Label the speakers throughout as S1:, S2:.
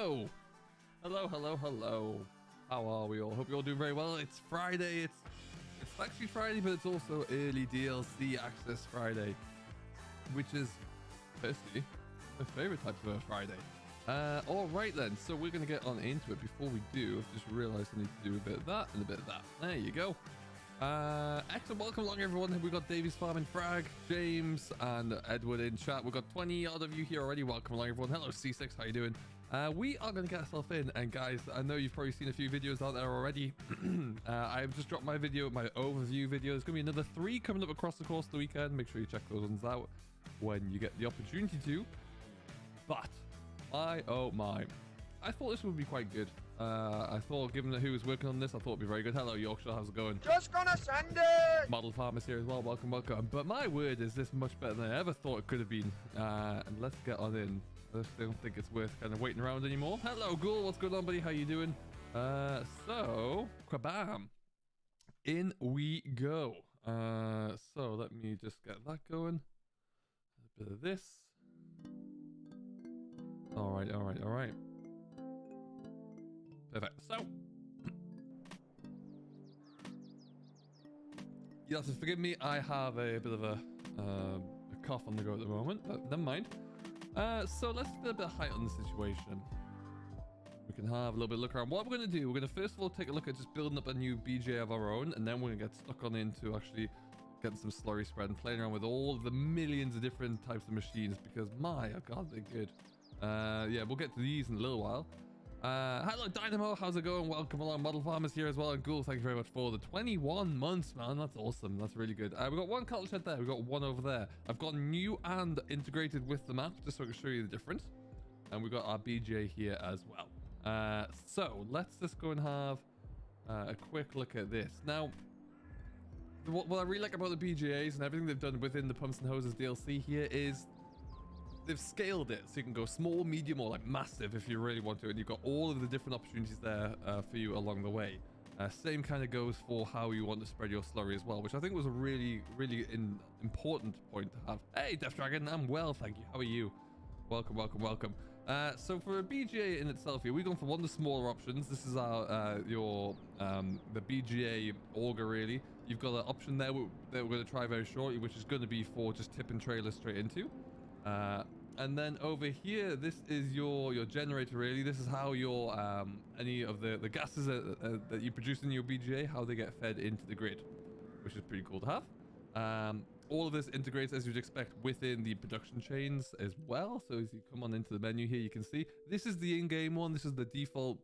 S1: Hello. Hello, hello, hello. How are we all? Hope you're all doing very well. It's Friday. It's actually Friday, but it's also early DLC access Friday, which is personally my favorite type of a Friday. All right then. So we're going to get on into it. Before we do, I've just realized I need to do a bit of that and a bit of that. There you go. Excellent. Welcome along, everyone. We've got Davies Farm and Frag, James, and Edward in chat. We've got 20 odd of you here already. Welcome along, everyone. Hello, C6. How you doing? We are going to get ourselves in. And guys, I know you've probably seen a few videos out there already. I've just dropped my video, my overview video. There's going to be another 3 coming up across the course of the weekend. Make sure you check those ones out when you get the opportunity to. But, oh my. I thought this would be quite good. I thought, given who was working on this, I thought it'd be very good. Hello, Yorkshire. How's it going?
S2: Just gonna send it!
S1: Model Farmers here as well. Welcome, welcome. But my word, is this much better than I ever thought it could have been. And let's get on in. I just don't think it's worth kind of waiting around anymore. Hello, Ghoul. What's going on, buddy? How you doing? So, kabam. In we go. So let me just get that going. A bit of this. All right, all right, all right. Perfect. So, you'll have to forgive me. I have a bit of a cough on the go at the moment, but never mind. So let's get a bit of height on the situation. We can have a little bit of look around. What we're going to do, we're going to first of all take a look at just building up a new BJ of our own, and then we're going to get stuck on into actually getting some slurry spread and playing around with all of the millions of different types of machines, because my god, they're good. Yeah, we'll get to these in a little while. Hello Dynamo, how's it going? Welcome along. Model Farmers here as well, and Ghoul, thank you very much for the 21 months, man. That's awesome. That's really good. We've got one cattle shed there, we've got one over there. I've got new and integrated with the map just so I can show you the difference, and we've got our BJ here as well. So let's just go and have a quick look at this. Now, what I really like about the BJAs and everything they've done within the Pumps and Hoses DLC here is they've scaled it so you can go small, medium, or like massive if you really want to, and you've got all of the different opportunities there for you along the way. Same kind of goes for how you want to spread your slurry as well, which I think was a really important point to have. Hey Death Dragon, I'm well, thank you. How are you? Welcome, welcome, welcome. So for a BGA in itself here, we've gone for one of the smaller options. This is our the BGA auger really. You've got an option there that we're going to try very shortly, which is going to be for just tipping trailers straight into. And then over here, this is your generator really. This is how your any of the gases that you produce in your BGA, how they get fed into the grid, which is pretty cool to have. All of this integrates as you'd expect within the production chains as well. So as you come on into the menu here, you can see this is the in-game one. This is the default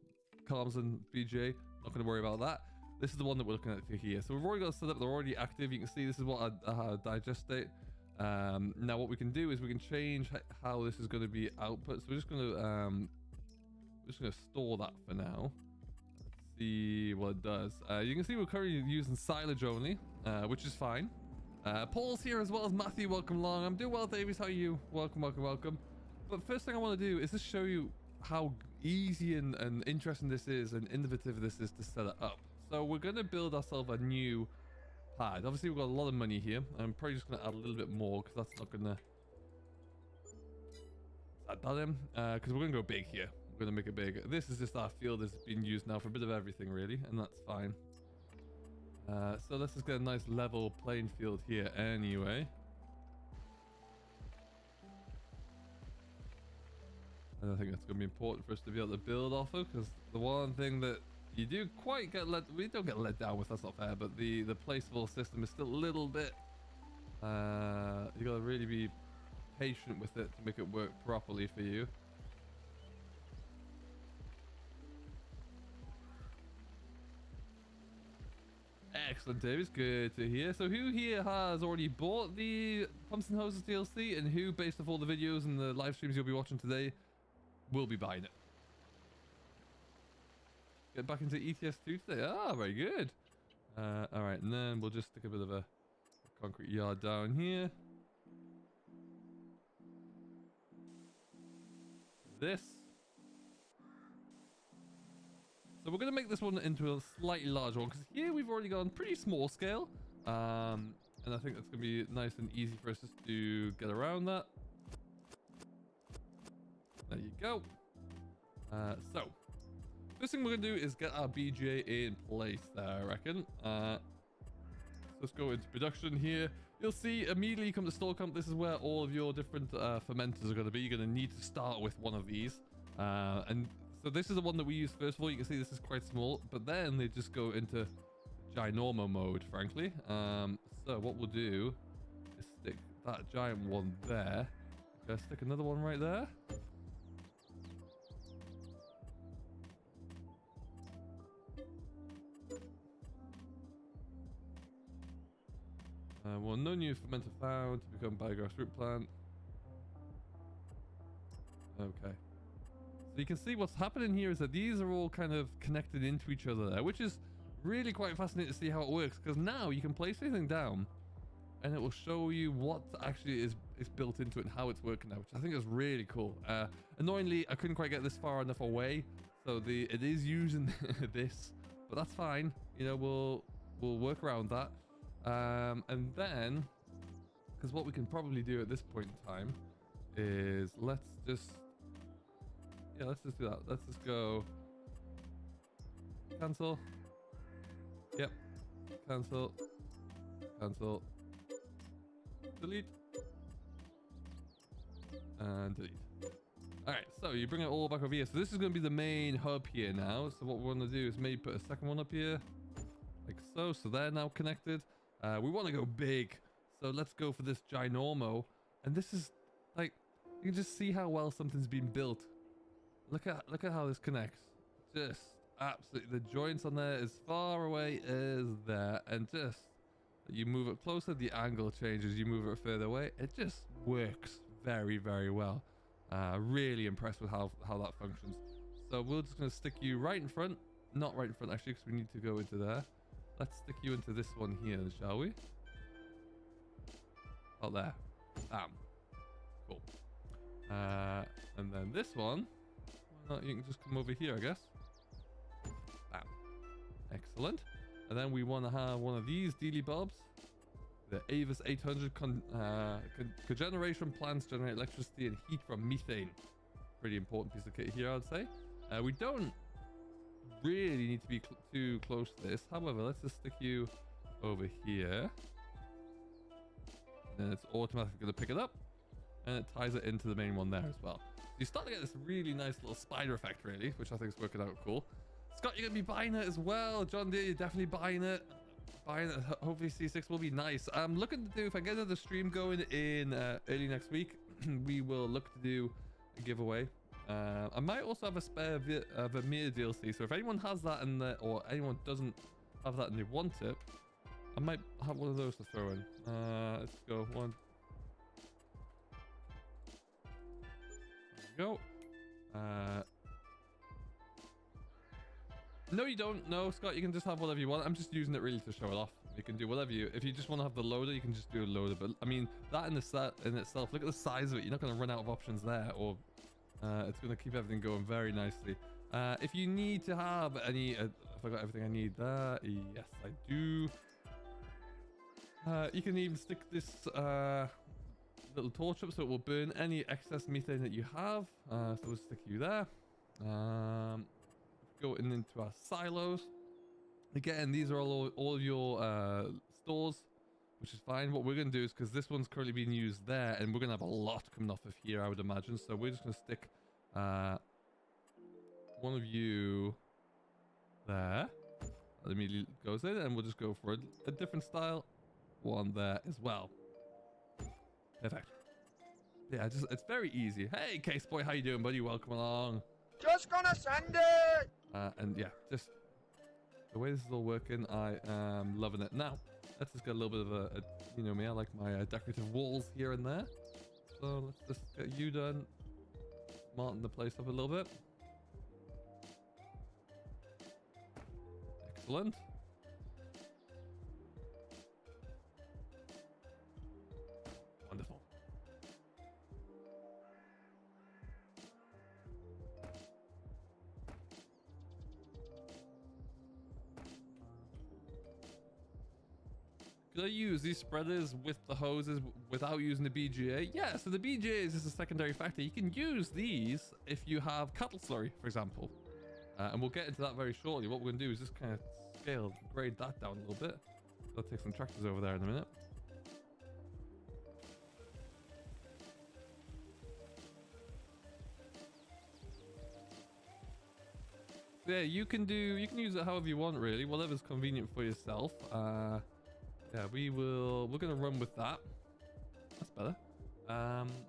S1: Carlson BGA. Not going to worry about that. This is the one that we're looking at for here. So we've already got it set up. They're already active. You can see this is what our digest state. Now what we can do is we can change how this is going to be output. So we're just going to store that for now. Let's see what it does. You can see we're currently using silage only, which is fine. Paul's here as well as Matthew. Welcome along. I'm doing well, Davies. How are you? Welcome, welcome, welcome. But first thing I want to do is just show you how easy and interesting this is and innovative this is to set it up. So we're going to build ourselves a new pad. Obviously we've got a lot of money here. I'm probably just going to add a little bit more because that's not going to add that in, because we're going to go big here. We're going to make it big. This is just our field that's being used now for a bit of everything really, and that's fine. So let's just get a nice level playing field here anyway. And I think that's going to be important for us to be able to build off of, because the one thing that you do quite get we don't get let down with, that's not fair, but the placeable system is still a little bit, you got to really be patient with it to make it work properly for you. Excellent, Davis. Good to hear. So who here has already bought the Pumps and Hoses DLC, and who, based off all the videos and the live streams you'll be watching today, will be buying it? Get back into ETS2 today. Ah, very good. All right, and then we'll just stick a bit of a concrete yard down here. This. So we're going to make this one into a slightly larger one, because here we've already gone pretty small scale. And I think that's going to be nice and easy for us just to get around that. There you go. So first thing we're gonna do is get our BGA in place there, I reckon. So let's go into production here. You'll see immediately you come to store comp. This is where all of your different fermenters are going to be. You're going to need to start with one of these. And so this is the one that we use first of all. You can see this is quite small, but then they just go into ginormo mode, frankly. So what we'll do is stick that giant one there. Okay, stick another one right there. Well, no new fermenter found to become biogas root plant. Okay. So you can see what's happening here is that these are all kind of connected into each other there, which is really quite fascinating to see how it works, because now you can place anything down and it will show you what actually is built into it and how it's working now, which I think is really cool. Annoyingly, I couldn't quite get this far enough away, so it is using this, but that's fine. You know, we'll work around that. And then, because what we can probably do at this point in time is let's just do that. Let's just go cancel. Yep. Cancel. Delete. And delete. Alright, so you bring it all back over here. So this is going to be the main hub here now. So what we want to do is maybe put a second one up here. Like so. So they're now connected. We want to go big. So let's go for this ginormo. And this is like, you can just see how well something's been built. Look at how this connects. Just absolutely, the joints on there as far away as there, and just you move it closer, the angle changes. You move it further away, it just works very, very well. Really impressed with how that functions. So we're just going to stick you right in front, not right in front actually, because we need to go into there. Let's stick you into this one here, shall we? Oh, there. Bam. Cool. And then this one, why not? You can just come over here, I guess. Bam. Excellent. And then we want to have one of these dealy bobs. The Avis 800 cogeneration plants generate electricity and heat from methane. Pretty important piece of kit here, I'd say. We don't really need to be too close to this. However, let's just stick you over here. And then it's automatically going to pick it up. And it ties it into the main one there as well. So you start to get this really nice little spider effect, really, which I think is working out cool. Scott, you're going to be buying it as well. John Deere, you're definitely buying it. Hopefully C6 will be nice. I'm looking to do, if I get another stream going in early next week, we will look to do a giveaway. I might also have a spare Vermeer DLC, so if anyone has that in there, or anyone doesn't have that and they want it, I might have one of those to throw in. Let's go. One. There we go. No, you don't. No, Scott, you can just have whatever you want. I'm just using it really to show it off. You can do whatever if you just want to have the loader, you can just do a loader. But I mean, that in the set in itself, look at the size of it. You're not going to run out of options there, or it's going to keep everything going very nicely. If you need to have any, if I got everything I need there, yes, I do. You can even stick this little torch up so it will burn any excess methane that you have. So we'll stick you there. Go into our silos. Again, these are all of your stores, which is fine. What we're going to do is, because this one's currently being used there, and we're going to have a lot coming off of here, I would imagine. So we're just going to stick one of you there. That immediately goes in, and we'll just go for a different style one there as well. Perfect. Yeah, it's very easy. Hey, Case Boy, how you doing, buddy? Welcome along.
S2: Just gonna send it.
S1: And yeah, just the way this is all working, I am loving it. Now, let's just get a little bit of a you know me, I like my decorative walls here and there. So let's just get you done. Smarten the place up a little bit. Excellent. Wonderful. could I use these spreaders with the hoses without using the BGA? Yeah, so the BGA is just a secondary factor. You can use these if you have cattle slurry, for example. And we'll get into that very shortly. What we're going to do is just kind of grade that down a little bit. I'll take some tractors over there in a minute. So yeah, you can use it however you want, really, whatever's convenient for yourself. Yeah, we're gonna run with that. That's better.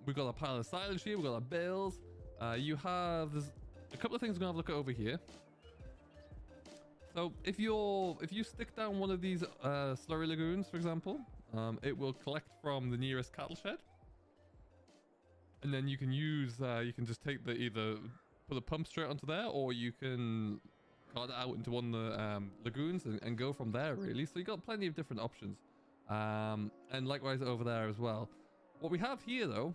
S1: We've got a pile of silage here, we've got our bales. There's a couple of things we're gonna have a look at over here. So if you stick down one of these slurry lagoons, for example, it will collect from the nearest cattle shed. And then you can just take either put a pump straight onto there, or you can cart it out into one of the lagoons and go from there, really. So you got plenty of different options. And likewise over there as well. What we have here, though,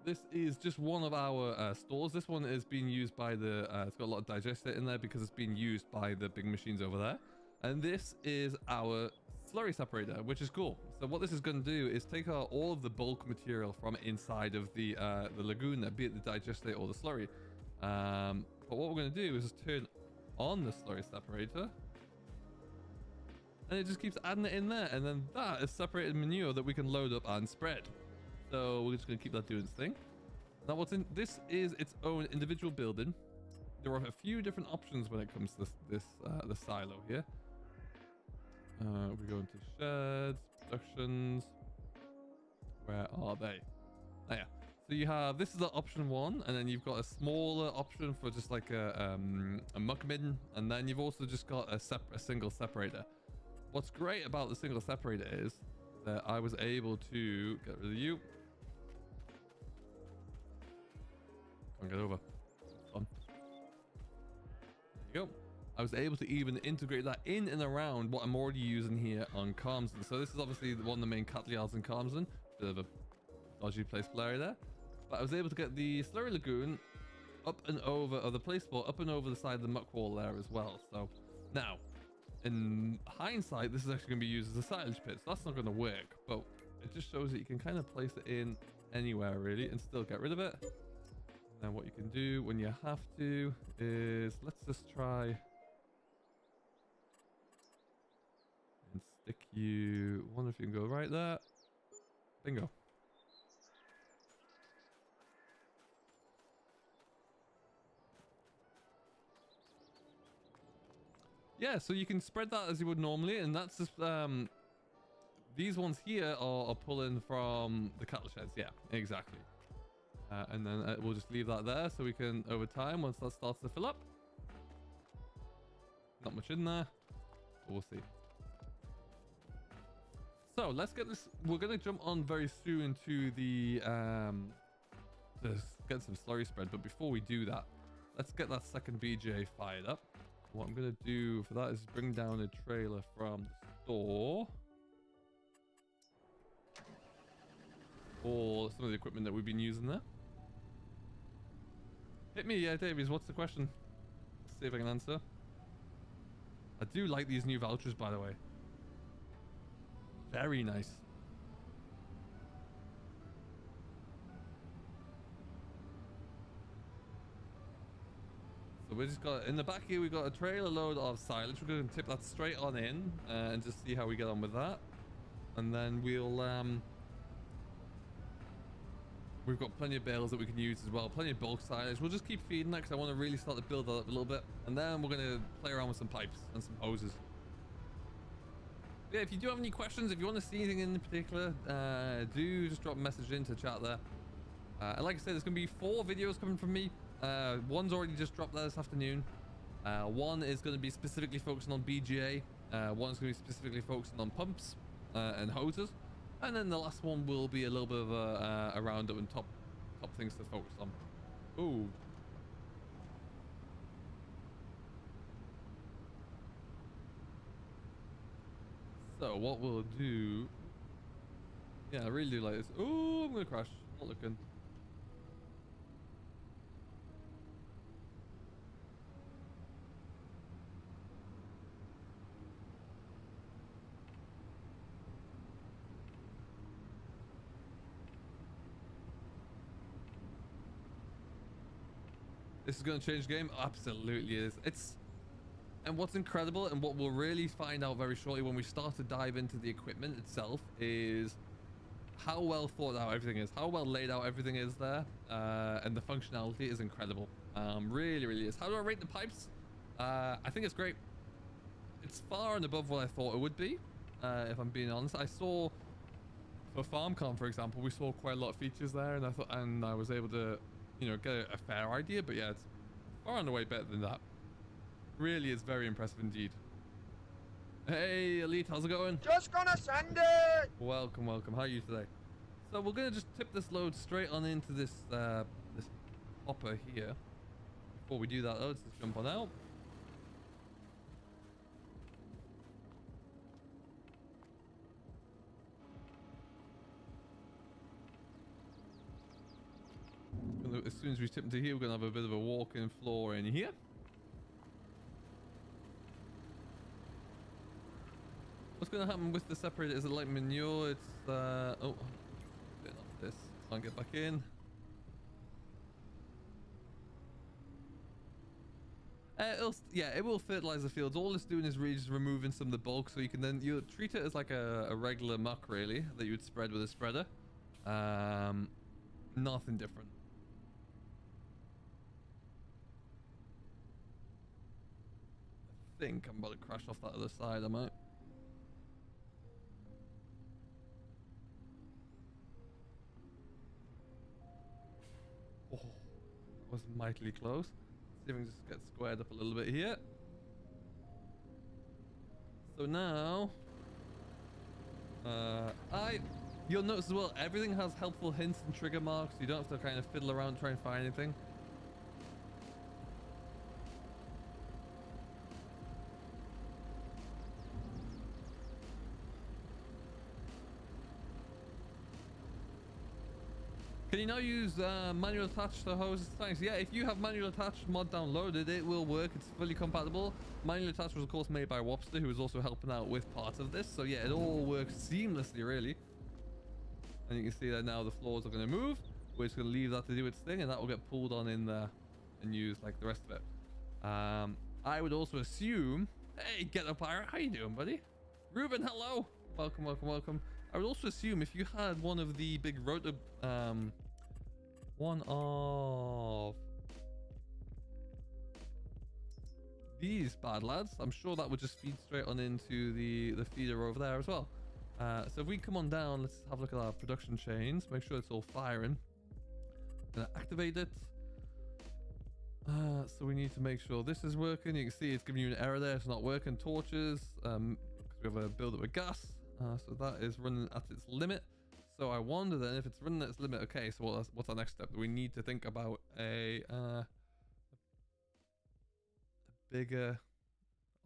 S1: this is just one of our stores. This one is being used by it's got a lot of digester in there because it's being used by the big machines over there. And this is our slurry separator, which is cool. So what this is going to do is take out all of the bulk material from inside of the lagoon, there, be it the digester or the slurry. But what we're going to do is just turn on the slurry separator, and it just keeps adding it in there, and then that is separated manure that we can load up and spread. So we're just going to keep that doing its thing. Now this is its own individual building. There are a few different options when it comes to the silo here. We go into sheds, productions. Where are they? Oh yeah. So you have, this is the option 1, and then you've got a smaller option for just like a muck bin, and then you've also just got a single separator. What's great about the single separator is that I was able to get rid of you. Can't get over. It's fun. There you go. I was able to even integrate that in and around what I'm already using here on Carmsden. So this is obviously one of the main cattle yards in Carmsden. Bit of a dodgy placement area there. But I was able to get the slurry lagoon up and over, or the place sport up and over the side of the muck wall there as well. So now, in hindsight, this is actually going to be used as a silage pit. So that's not going to work. But it just shows that you can kind of place it in anywhere really and still get rid of it. And then what you can do when you have to is, let's just try and stick you, wonder if you can go right there. Bingo. Yeah, so you can spread that as you would normally, and that's just these ones here are pulling from the cattle sheds. Yeah, exactly. And then we'll just leave that there so we can, over time, once that starts to fill up, not much in there, but we'll see. So let's get this. We're gonna jump on very soon to the to get some slurry spread, but before we do that, let's get that second BJ fired up. What I'm gonna do for that is bring down a trailer from the store, or some of the equipment that we've been using there. Hit me, yeah, Davies. What's the question? Let's see if I can answer. I do like these new vouchers, by the way. Very nice. So we just got, in the back here, we got a trailer load of silage. We're going to tip that straight on in and just see how we get on with that. And then we've got plenty of bales that we can use as well. Plenty of bulk silage. We'll just keep feeding that because I want to really start to build that up a little bit. And then we're going to play around with some pipes and some hoses. Yeah, if you do have any questions, if you want to see anything in particular, do just drop a message into chat there. And like I said, there's going to be 4 videos coming from me. One's already just dropped there this afternoon. One is going to be specifically focusing on BGA. One's going to be specifically focusing on pumps and hoses. And then the last one will be a little bit of a roundup and top things to focus on. Ooh. So what we'll do, yeah, I really do like this. Oh, I'm gonna crash. Not looking. This is going to change the game. Absolutely is. And what's incredible and what we'll really find out very shortly when we start to dive into the equipment itself is how well thought out everything is, how well laid out everything is there, and the functionality is incredible. Really, really is. How do I rate the pipes? I think it's great. It's far and above what I thought it would be, if I'm being honest. I saw for FarmCon, for example, we saw quite a lot of features there, and I was able to, you know, get a fair idea. But yeah, it's far and away better than that. Really is very impressive indeed. Hey, Elite, how's it going?
S2: Just gonna send it.
S1: Welcome, welcome. How are you today? So we're gonna just tip this load straight on into this this hopper here. Before we do that, though, let's just jump on out. As soon as we tip into here, we're gonna have a bit of a walk-in floor in here. What's going to happen with the separator is it like manure? It's oh, bit off this. Can't get back in. Yeah, it will fertilize the fields. All it's doing is really just removing some of the bulk, so you can then you treat it as like a regular muck, really, that you would spread with a spreader. Nothing different. I think I'm about to crash off that other side. I might. Oh, was mightily close. See if we can just get squared up a little bit here. So now, you'll notice as well, everything has helpful hints and trigger marks. You don't have to kind of fiddle around and try and find anything. Can you now use manual attached to hoses? Thanks. Yeah, if you have manual attached mod downloaded, it will work. It's fully compatible. Manual attached was of course made by Wopster, who is also helping out with parts of this. So yeah, it all works seamlessly, really. And you can see that now the floors are going to move. We're just going to leave that to do its thing, and that will get pulled on in there and used like the rest of it. I would also assume, hey, Get Up Pirate, how you doing, buddy? Ruben, hello. Welcome, welcome, welcome. I would also assume if you had one of the big rotor, one of these bad lads, I'm sure that would just feed straight on into the feeder over there as well. So if we come on down, let's have a look at our production chains, make sure it's all firing. Gonna activate it. So we need to make sure this is working. You can see it's giving you an error there. It's not working. Torches, because we have a build up with gas. So that is running at its limit. So I wonder then if it's running at its limit. Okay, so what's our next step? We need to think about a bigger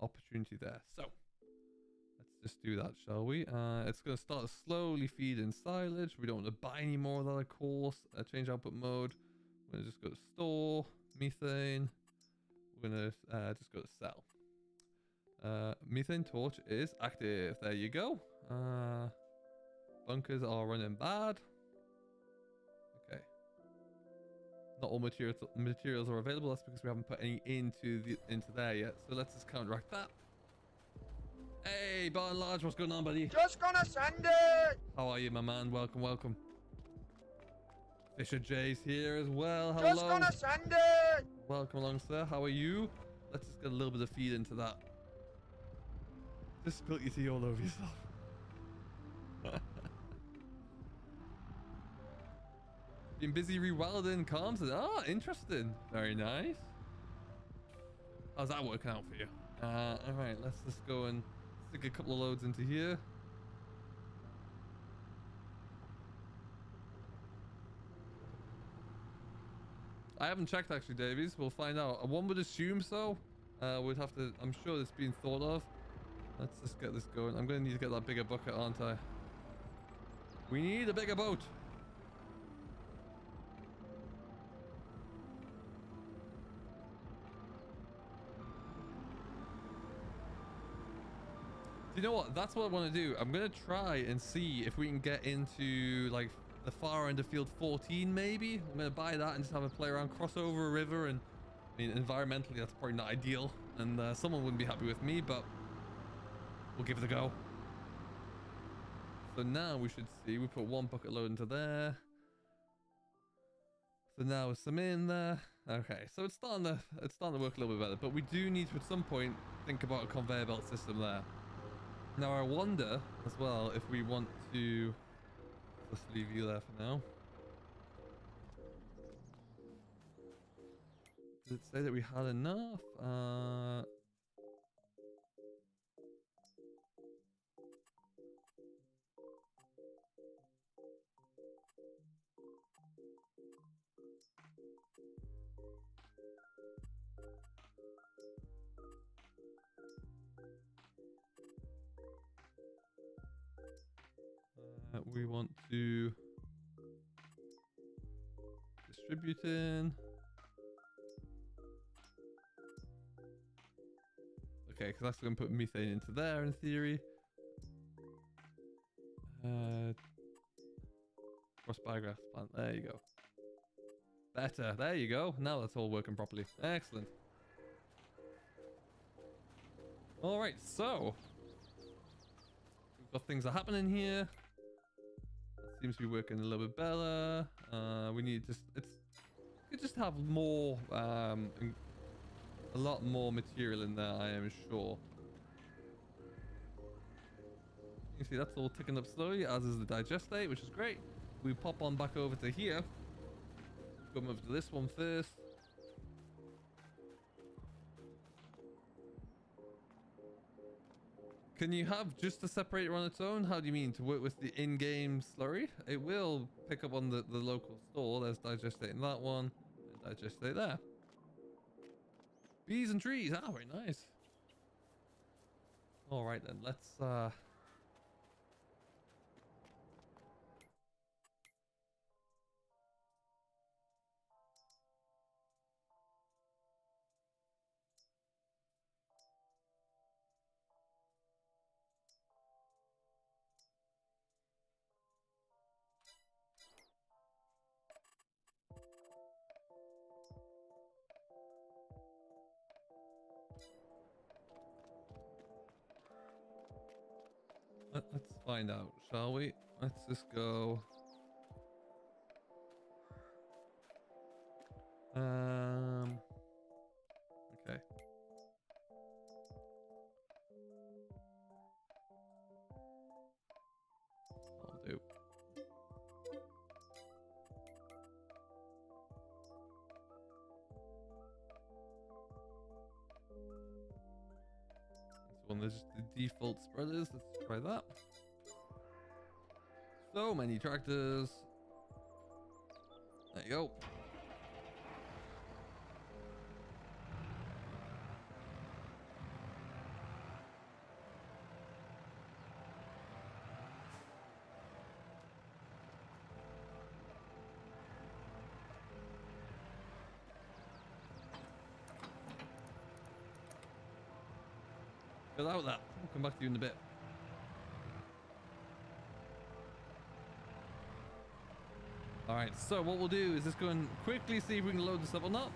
S1: opportunity there. So let's just do that, shall we? It's going to start to slowly feed in silage. We don't want to buy any more of that, of course. Change output mode. We're going to just go to store, methane. We're going to just go to sell. Methane torch is active. There you go. Bunkers are running bad. Okay. Not all materials are available. That's because we haven't put any into there yet. So let's just counteract that. Hey, by and large, what's going on, buddy?
S2: Just gonna send it.
S1: How are you, my man? Welcome, welcome. Fisher J's here as well. Hello.
S2: Just gonna send it.
S1: Welcome along, sir. How are you? Let's just get a little bit of feed into that. Just spilt your tea all over yourself. Been busy rewilding comms. Ah, interesting. Very nice. How's that working out for you? All right, let's just go and stick a couple of loads into here. I haven't checked actually, Davies. We'll find out. One would assume so. We'd have to. I'm sure it's been thought of. Let's just get this going. I'm going to need to get that bigger bucket, aren't I? We need a bigger boat. You know what? That's what I want to do. I'm going to try and see if we can get into like the far end of field 14 maybe. I'm going to buy that and just have a play around, cross over a river and I mean, environmentally, that's probably not ideal, and someone wouldn't be happy with me, but we'll give it a go. So now we should see, we put 1 bucket load into there. So now with some in there. Okay, so it's starting to work a little bit better, but we do need to at some point think about a conveyor belt system there. Now I wonder as well if we want to just leave you there for now. Did it say that we had enough? We want to distribute in. Okay, because that's going to put methane into there in theory. Cross biogas plant. There you go. Better. There you go. Now that's all working properly. Excellent. All right, so we've got things that are happening here. Seems to be working a little bit better. We need just we could just have more, a lot more material in there, I am sure. You see that's all ticking up slowly, as is the digestate, which is great. We pop on back over to here. Come over to this one first. Can you have just a separator on its own? How do you mean? To work with the in-game slurry? It will pick up on the local store. There's digestate in that one. And digestate there. Bees and trees. Ah, very nice. All right then. Let's let's find out, shall we? Let's just go. Okay. I'll do. One of the default spreaders. Let's try that. So many tractors. There you go. Get out of that. We'll come back to you in a bit. Alright, so what we'll do is just go and quickly see if we can load this up or not.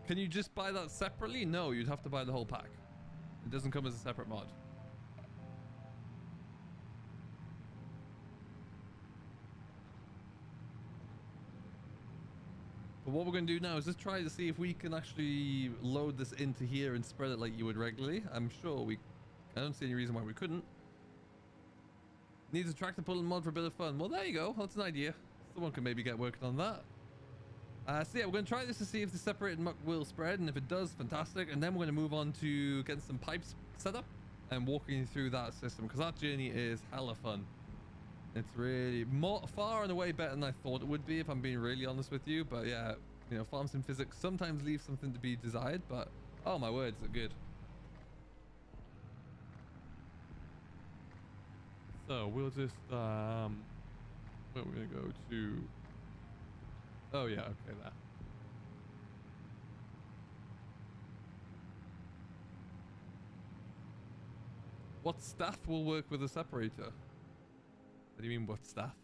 S1: Can you just buy that separately? No, you'd have to buy the whole pack. It doesn't come as a separate mod. But what we're going to do now is just try to see if we can actually load this into here and spread it like you would regularly. I'm sure I don't see any reason why we couldn't. Needs a tractor pulling mod for a bit of fun. Well, there you go. That's an idea. Someone can maybe get working on that. So yeah, we're going to try this to see if the separated muck will spread, and if it does, fantastic. And then we're going to move on to getting some pipes set up and walking through that system, because that journey is hella fun. It's really far and away better than I thought it would be, if I'm being really honest with you. But yeah, you know, farms in physics sometimes leave something to be desired, but oh my words, they're good. So we'll just where are we gonna go to? Oh yeah, okay, there. What staff will work with a separator? What do you mean, what staff?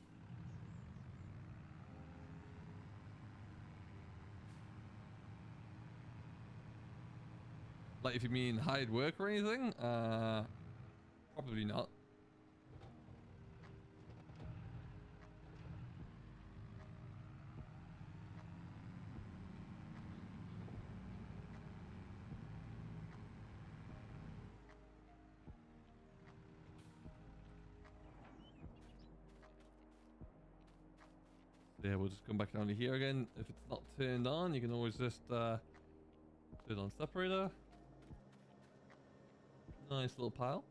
S1: Like if you mean hired work or anything, probably not. Yeah, we'll just come back down to here again. If it's not turned on, you can always just turn on separator. Nice little pile.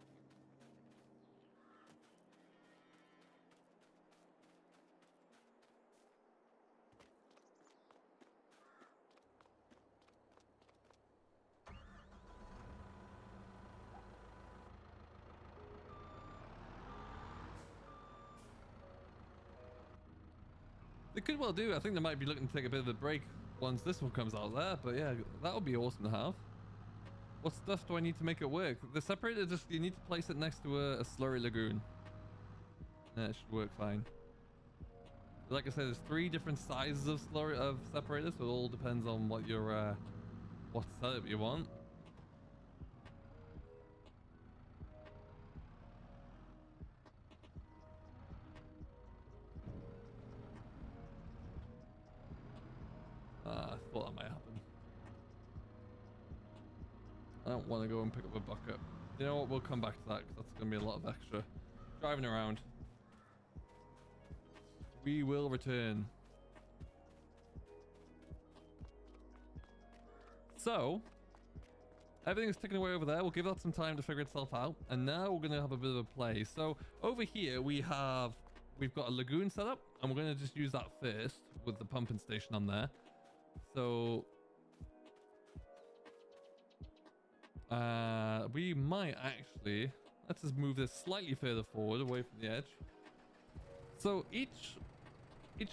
S1: They could well do. I think they might be looking to take a bit of a break once this one comes out there. But yeah, that would be awesome to have. What stuff do I need to make it work? The separator, just you need to place it next to a slurry lagoon. Yeah, it should work fine. Like I said, there's 3 different sizes of separators, so it all depends on what your what setup you want. I thought that might happen. I don't want to go and pick up a bucket. You know what? We'll come back to that because that's going to be a lot of extra driving around. We will return. So, everything's ticking away over there. We'll give that some time to figure itself out. And now we're going to have a bit of a play. So, over here we've got a lagoon set up. And we're going to just use that first with the pumping station on there. So, we might actually, let's just move this slightly further forward away from the edge. So each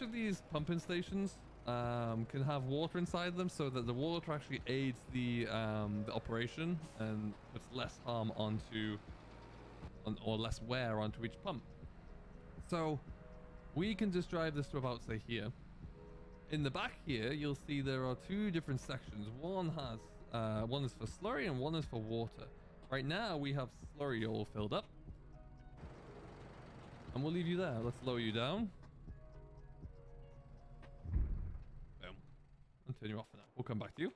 S1: of these pumping stations can have water inside them so that the water actually aids the operation and puts less harm or less wear onto each pump. So we can just drive this to about, say, here. In the back here, you'll see there are 2 different sections. One is for slurry and one is for water. Right now we have slurry all filled up. And we'll leave you there. Let's lower you down. Boom. And turn you off for now. We'll come back to you.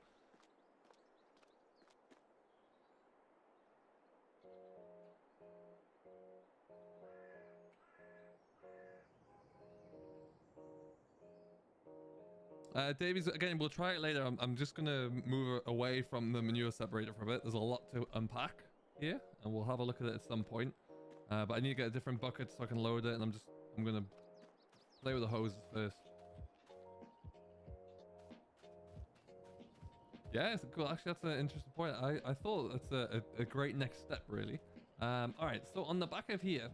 S1: Davies, again, we'll try it later. I'm just going to move away from the manure separator for a bit. There's a lot to unpack here, and we'll have a look at it at some point. But I need to get a different bucket so I can load it, and I'm going to play with the hoses first. Yeah, it's cool. Actually, that's an interesting point. I thought that's a great next step, really. All right, so on the back of here,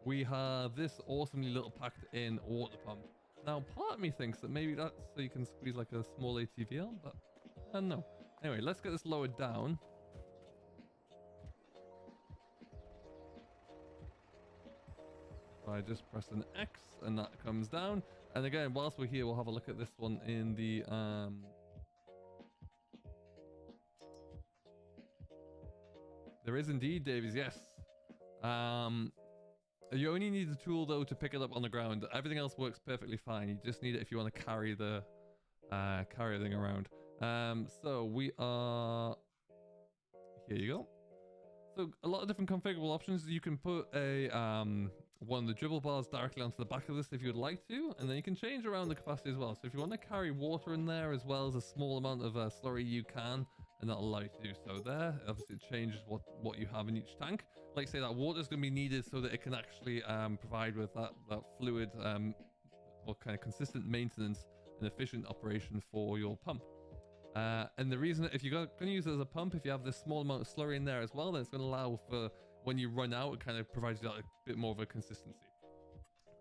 S1: we have this awesomely little packed in water pump. Now, part of me thinks that maybe that's so you can squeeze like a small ATVL, but I don't know. Anyway, let's get this lowered down. I just press an X and that comes down. And again, whilst we're here, we'll have a look at this one in the there is indeed, Davies, yes. You only need the tool though to pick it up on the ground. Everything else works perfectly fine. You just need it if you want to carry the carry everything around. So we are here. You go. So a lot of different configurable options. You can put a one of the dribble bars directly onto the back of this if you would like to, and then you can change around the capacity as well. So if you want to carry water in there as well as a small amount of slurry, you can, and that'll allow you to do so there. Obviously it changes what you have in each tank. Like I say, that water is going to be needed so that it can actually provide with that fluid or kind of consistent maintenance and efficient operation for your pump. And the reason that if you're going to use it as a pump, if you have this small amount of slurry in there as well, then it's going to allow for when you run out, it kind of provides you a bit more of a consistency.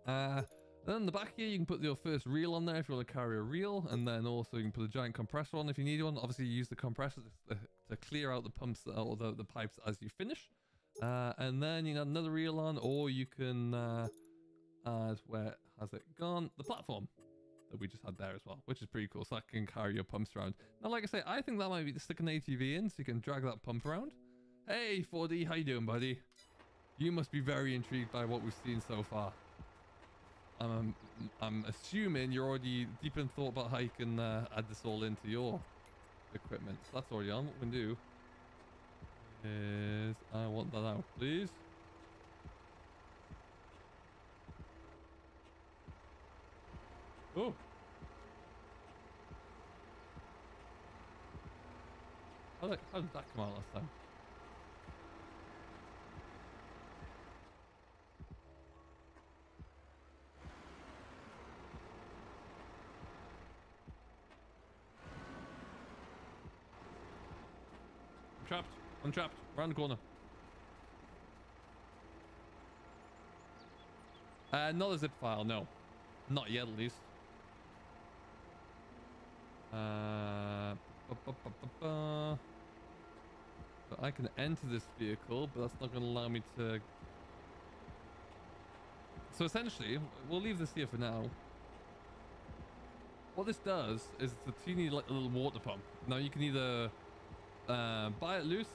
S1: Then on the back here, you can put your first reel on there if you want to carry a reel, and then also you can put a giant compressor on if you need one. Obviously, you use the compressor to clear out the pumps or the pipes as you finish. And then you can add another reel on, or you can add, where has it gone? The platform. that we just had there as well, which is pretty cool. So that can carry your pumps around. Now, like I say, I think that might be to stick an ATV in so you can drag that pump around. Hey, 4D, how you doing, buddy? You must be very intrigued by what we've seen so far. I'm assuming you're already deep in thought about how you can add this all into your equipment. So that's already on. What we can do is I want that out, please. Oh. How did that come out last time? Trapped. I'm trapped. Around the corner. Not a zip file, no. Not yet, at least. But I can enter this vehicle, but that's not going to allow me to... So essentially, we'll leave this here for now. What this does is it's a teeny like a little water pump. Now you can either buy it loose,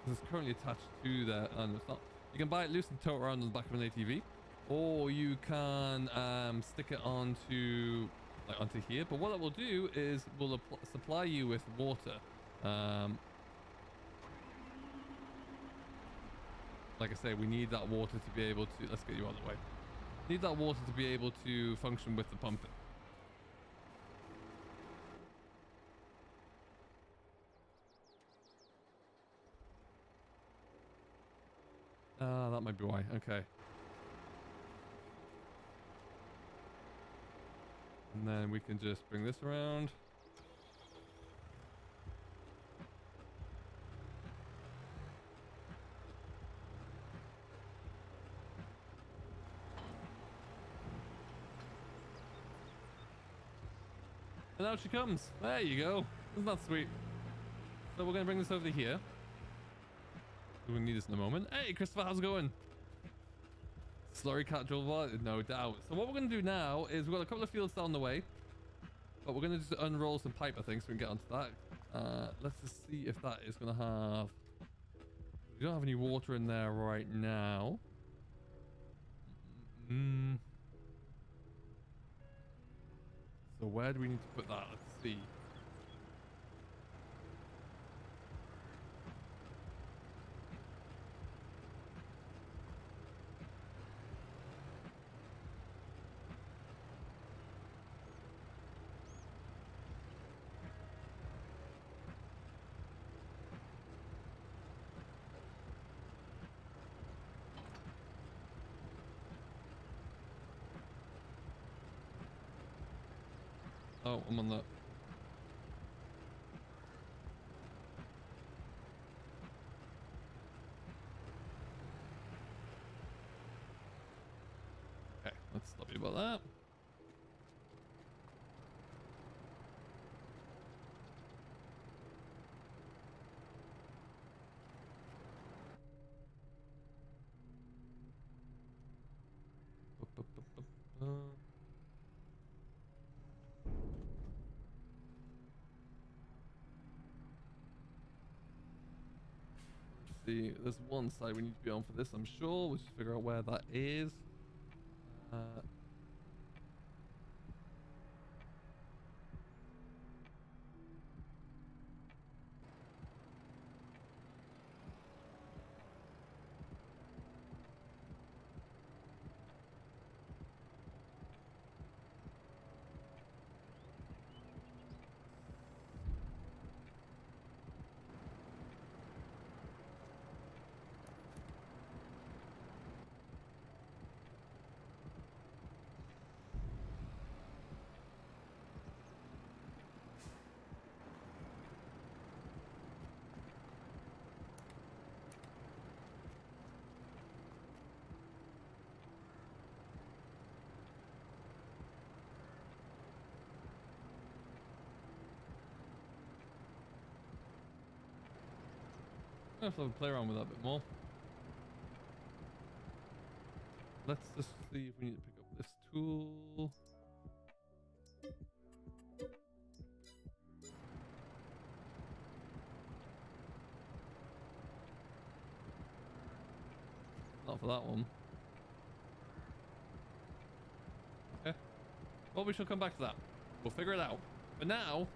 S1: because it's currently attached to there, and it's not. You can buy it loose and tow it around on the back of an ATV, or you can stick it onto here. But what it will do is will supply you with water. Like I say, we need that water to be able to. Let's get you out of the way. Need that water to be able to function with the pumping. That might be why. Okay. And then we can just bring this around. And out she comes. There you go. Isn't that sweet? So we're going to bring this over to here. We'll need this in a moment. Hey, Christopher, how's it going? Slurry cat drill, no doubt. So what we're going to do now is we've got a couple of fields down the way, but we're going to just unroll some pipe, I think, so we can get onto that. Let's just see if that is going to have... We don't have any water in there right now. So where do we need to put that? Let's see. Oh, I'm on that. Okay, let's stop you about that. See, there's one side we need to be on for this, I'm sure. We'll just figure out where that is. I have to play around with that a bit more. Let's just see if we need to pick up this tool. for that one. Okay. Well, we shall come back to that. We'll figure it out. But now,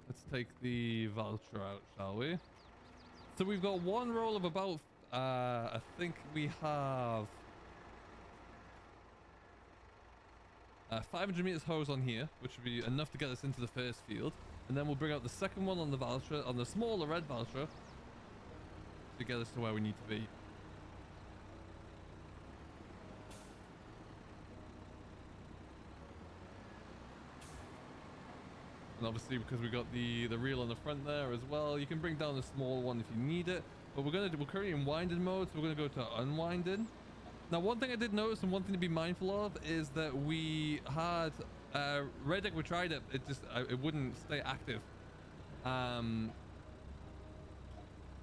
S1: let's take the voucher out, shall we? So we've got one roll of about, I think we have 500 meters hose on here, which would be enough to get us into the first field. And then we'll bring out the second one on the voucher, on the smaller red voucher, to get us to where we need to be. And obviously, because we got the reel on the front there as well, you can bring down the small one if you need it. But we're currently in winding mode, so we're gonna go to unwinding. Now, one thing I did notice and one thing to be mindful of is that we had red deck. We tried it; it wouldn't stay active.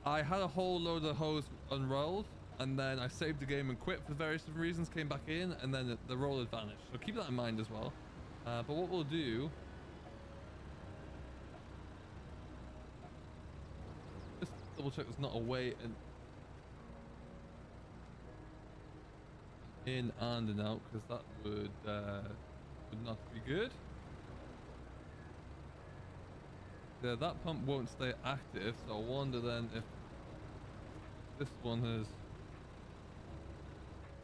S1: I had a whole load of hose unrolled, and then I saved the game and quit for various different reasons. Came back in, and then the roll had vanished. So keep that in mind as well. But what we'll do. Double check there's not a way in and out, because that would not be good. Yeah, that pump won't stay active, so I wonder then if this one has.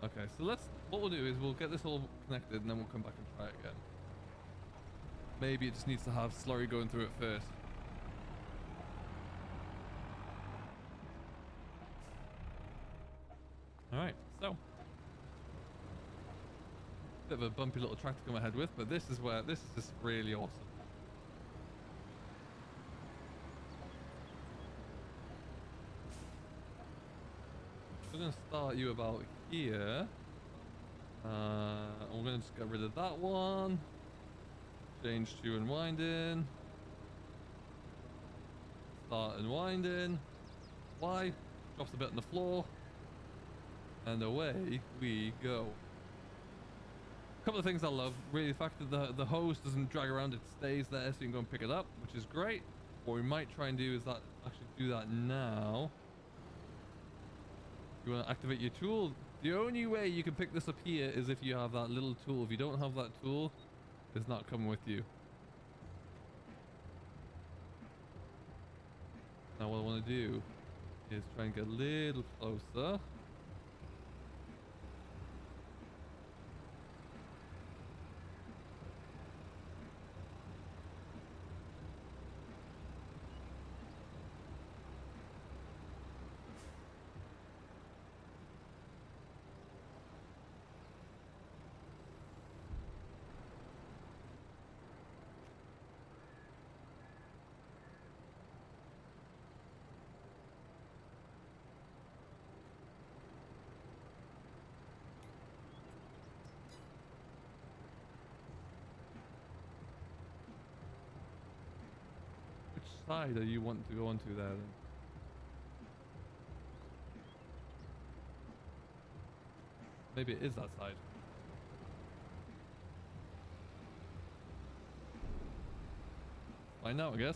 S1: Okay, so what we'll do is we'll get this all connected and then we'll come back and try it again. Maybe it just needs to have Slurry going through it first. Alright, so bit of a bumpy little track to come ahead with, but this is just really awesome. We're going to start you about here. We're going to just get rid of that one. Change to unwinding. Start unwinding. Y. Drops a bit on the floor. And away we go. A couple of things I love. Really, the fact that the hose doesn't drag around, it stays there so you can go and pick it up, which is great. What we might try and do is actually do that now. You want to activate your tool. The only way you can pick this up here is if you have that little tool. If you don't have that tool, it's not coming with you. Now what I want to do is try and get a little closer. Side do you want to go onto there then? Maybe it is that side. Find out, I guess.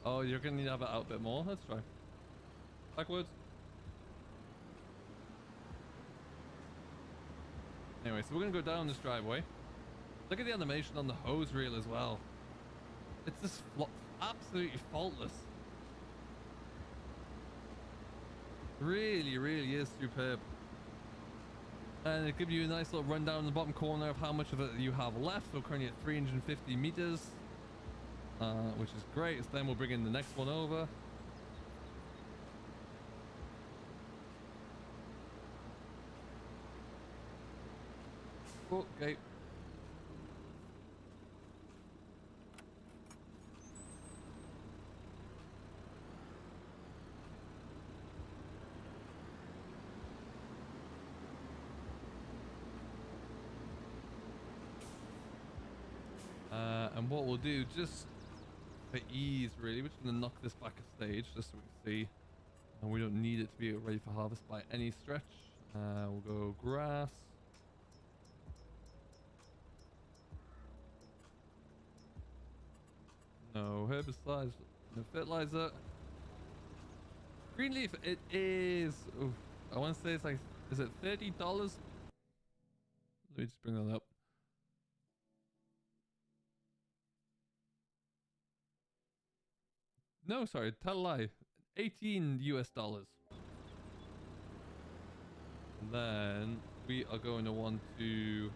S1: Oh, you're gonna need to have it out a bit more. Let's try. Backwards. Anyway, so we're gonna go down this driveway. Look at the animation on the hose reel as well. It's just absolutely faultless. Really, really is superb. And it gives you a nice little rundown in the bottom corner of how much of it you have left. We're currently at 350 meters. Which is great. So then we'll bring in the next one over. Okay. And what we'll do, just for ease, really, we're just going to knock this back a stage just so we can see. And we don't need it to be ready for harvest by any stretch. We'll go grass. No herbicides, no fertilizer. Greenleaf, it is, oof, I want to say it's like, is it $30? Let me just bring that up. No, sorry, tell a lie. $18 US. And then we are going to want to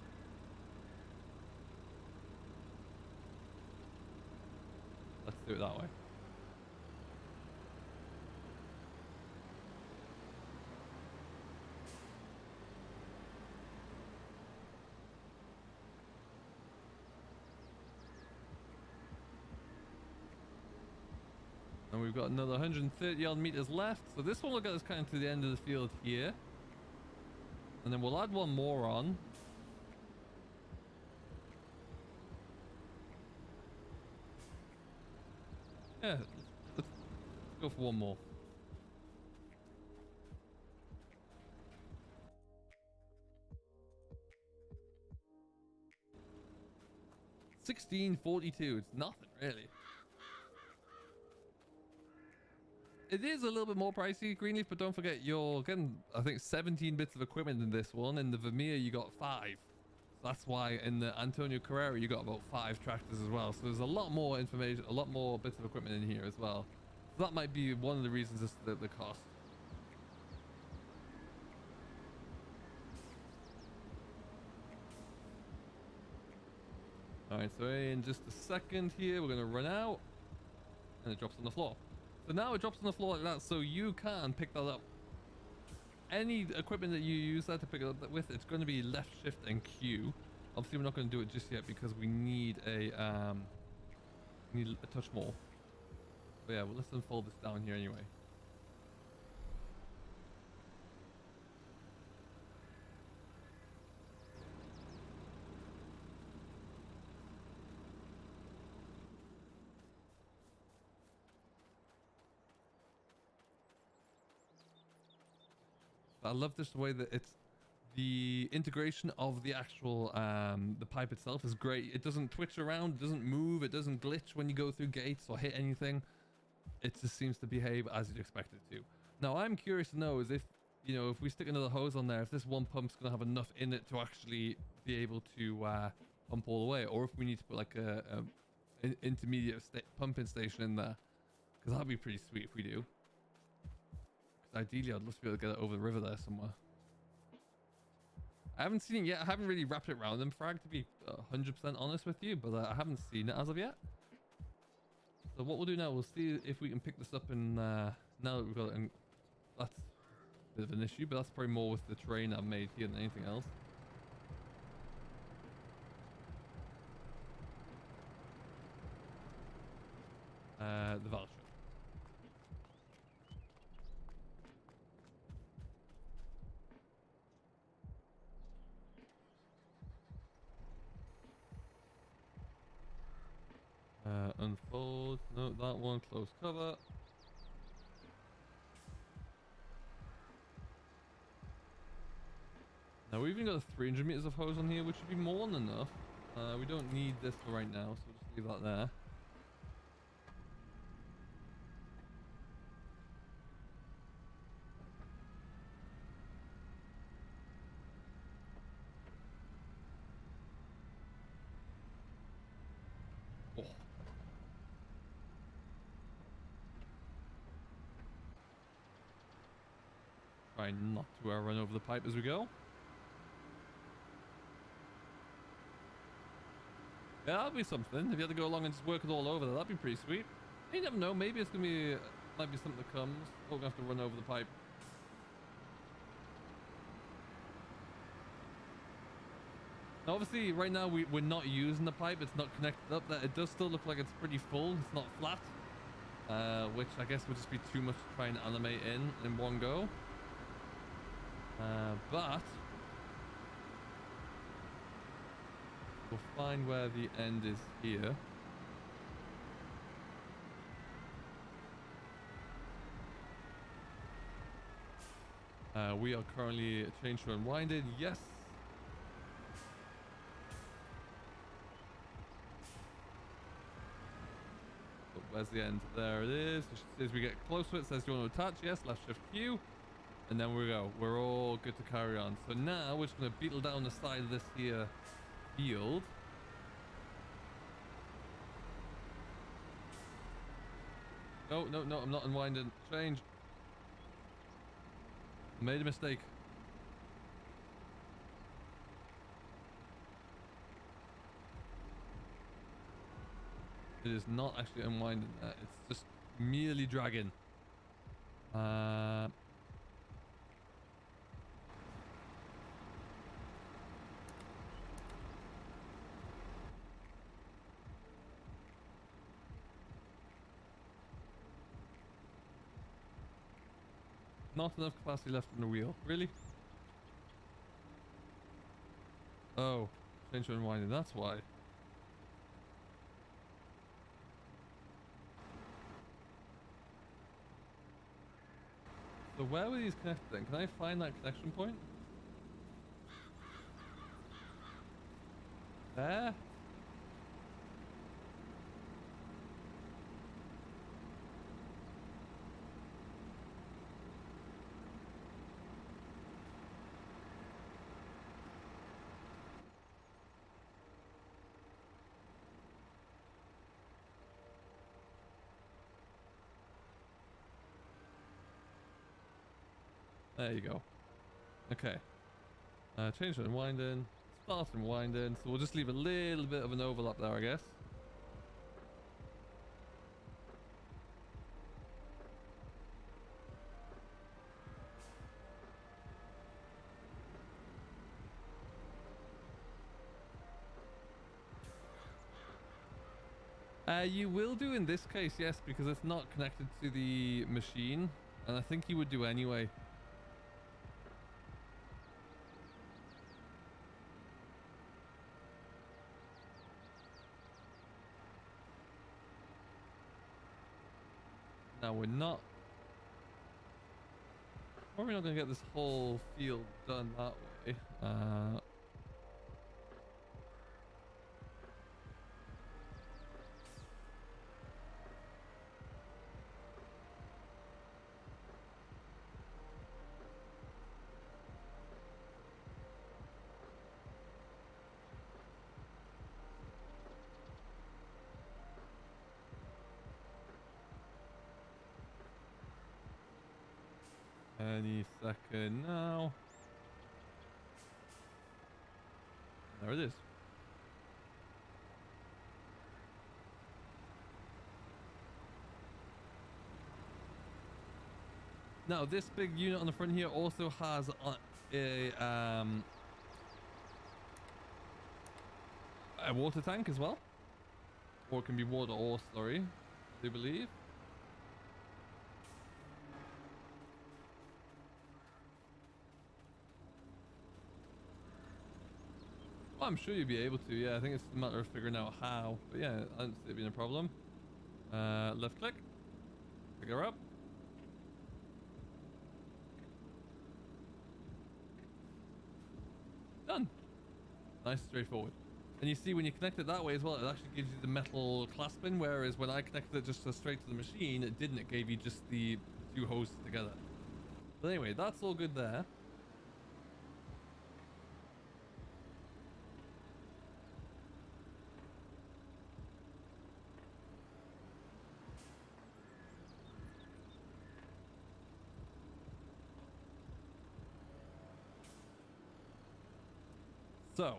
S1: let's do it that way. And we've got another 130 odd meters left. So this one will get us kind of to the end of the field here. And then we'll add one more on. Yeah, let's go for one more. $16.42. It's nothing really. It is a little bit more pricey, Greenleaf, but don't forget you're getting, I think, 17 bits of equipment in this one. In the Vermeer, you got 5. So that's why in the Antonio Carrera, you got about 5 tractors as well. So there's a lot more information, a lot more bits of equipment in here as well. So that might be one of the reasons as to the cost. All right, so in just a second here, we're going to run out and it drops on the floor. So now it drops on the floor like that, so you can pick that up. Any equipment that you use that to pick it up with, it's going to be left shift and Q. Obviously, we're not going to do it just yet because we need a touch more. But yeah, well, let's unfold this down here anyway. I love this the way that it's the integration of the actual the pipe itself is great. It doesn't twitch around, it doesn't move, it doesn't glitch when you go through gates or hit anything. It just seems to behave as you'd expect it to. Now I'm curious to know is if, you know, if we stick another hose on there, if this one pump's gonna have enough in it to actually be able to pump all the way, or if we need to put like an intermediate pumping station in there, because that'd be pretty sweet if we do. Ideally, I'd love to be able to get it over the river there somewhere. I haven't seen it yet. I haven't really wrapped it around them, Frag, to be 100% honest with you, but I haven't seen it as of yet. So what we'll do now, we'll see if we can pick this up and now that we've got it, and that's a bit of an issue, but that's probably more with the terrain I've made here than anything else. The valve. Unfold. No, that one. Close cover. Now we've even got 300 meters of hose on here, which would be more than enough. We don't need this for right now, so we'll just leave that there. Try not to run over the pipe as we go. Yeah, that'll be something. If you had to go along and just work it all over there, that'd be pretty sweet. You never know. Maybe it's gonna be, might be something that comes. We're gonna have to run over the pipe. Now, obviously, right now we're not using the pipe. It's not connected up. That it does still look like it's pretty full. It's not flat, which I guess would just be too much to try and animate in one go. But we'll find where the end is here. We are currently changed to unwinded. Yes. But where's the end? There it is. As we get close to it, it says, do you want to attach? Yes. Left shift Q. And then we go. We're all good to carry on. So now we're just going to beetle down the side of this here field. No, no, no. I'm not unwinding. Change. Made a mistake. It is not actually unwinding that. It's just merely dragging. Not enough capacity left in the wheel. Really? Oh, change to unwinding. That's why. So where were these connected then? Can I find that connection point? There? There you go. Okay. Change to unwinding. Start unwinding. So we'll just leave a little bit of an overlap there, I guess. You will do in this case, yes, because it's not connected to the machine. And I think you would do anyway. Now we're not. Probably not going to get this whole field done that way. Any second now. There it is. Now this big unit on the front here also has a water tank as well, or it can be water or slurry, I do believe. I'm sure you'll be able to, yeah. I think it's a matter of figuring out how. But yeah, I don't see it being a problem. Left click. Pick her up. Done. Nice and straightforward. And you see when you connect it that way as well, it actually gives you the metal clasping, whereas when I connected it just straight to the machine, it didn't. It gave you just the two hoses together. But anyway, that's all good there. So,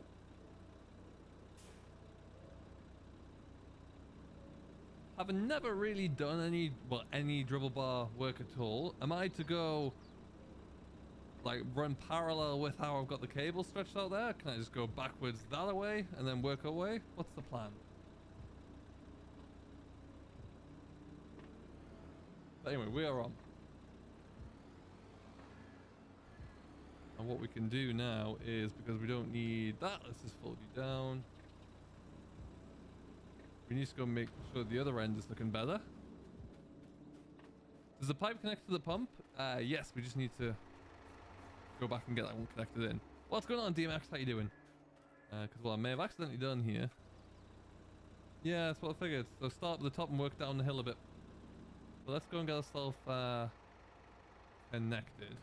S1: having never really done any dribble bar work at all, am I to go like run parallel with how I've got the cable stretched out there? Can I just go backwards that way and then work away? What's the plan? But anyway, we are on. And what we can do now is, because we don't need that, let's just fold you down. We need to go make sure the other end is looking better. Does the pipe connect to the pump? Yes, we just need to go back and get that one connected in. What's going on, DMX? How you doing? Because what I may have accidentally done here. Yeah, that's what I figured. So start at the top and work down the hill a bit. But let's go and get ourselves connected.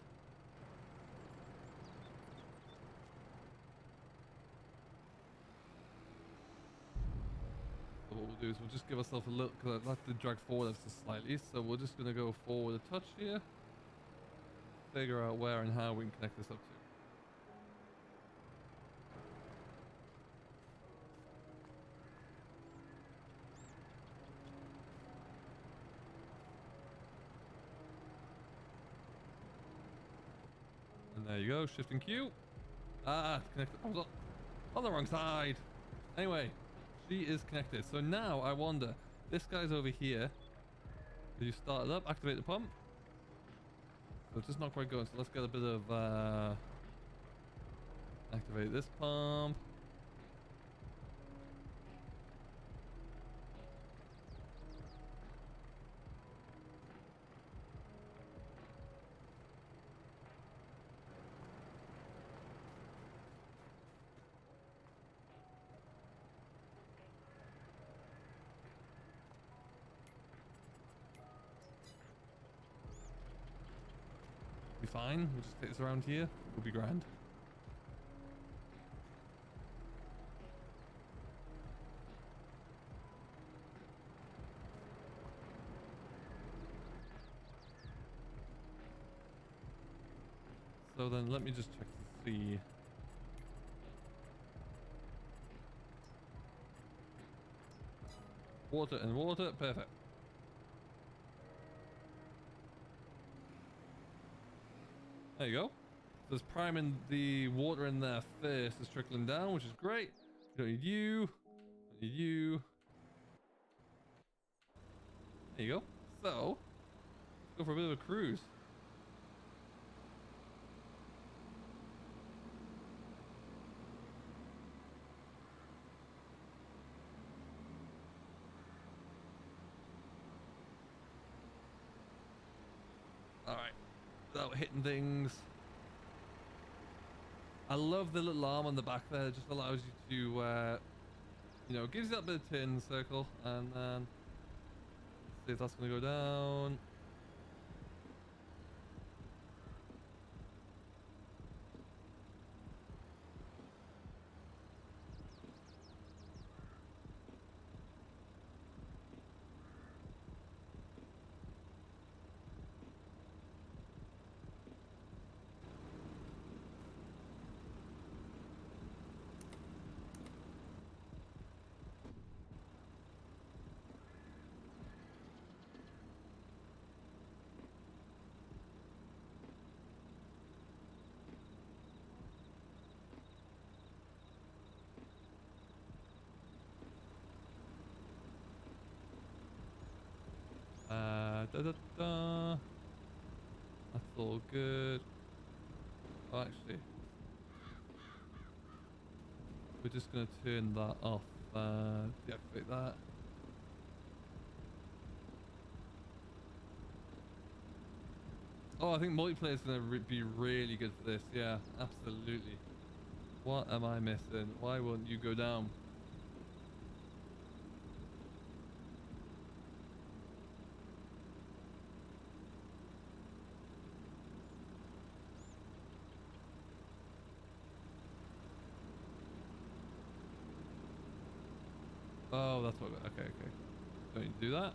S1: So what we'll do is we'll just give ourselves a little, because I'd like to drag forward ever so slightly. So we're just going to go forward a touch here. Figure out where and how we can connect this up to. And there you go, shifting Q. Ah, connected. I was on the wrong side. Anyway, she is connected. So now I wonder, this guy's over here. Did you start it up? Activate the pump. So it's just not quite going. So let's get a bit of activate this pump. Be fine. We'll just take this around here. We'll be grand. So then let me just check to see. Water and water, perfect. There you go. So it's priming the water in there first. It's trickling down, which is great. You don't need you. Don't need you. There you go. So, let's go for a bit of a cruise. Alright. Without hitting things. I love the little arm on the back there. It just allows you to, you know, gives you that bit of turn in the circle. And then, let's see if that's going to go down. That's all good. Oh, actually, we're just going to turn that off. Deactivate that. Oh, I think multiplayer is going to be really good for this. Yeah, absolutely. What am I missing? Why won't you go down? Oh, that's what. Okay. Don't need to do that.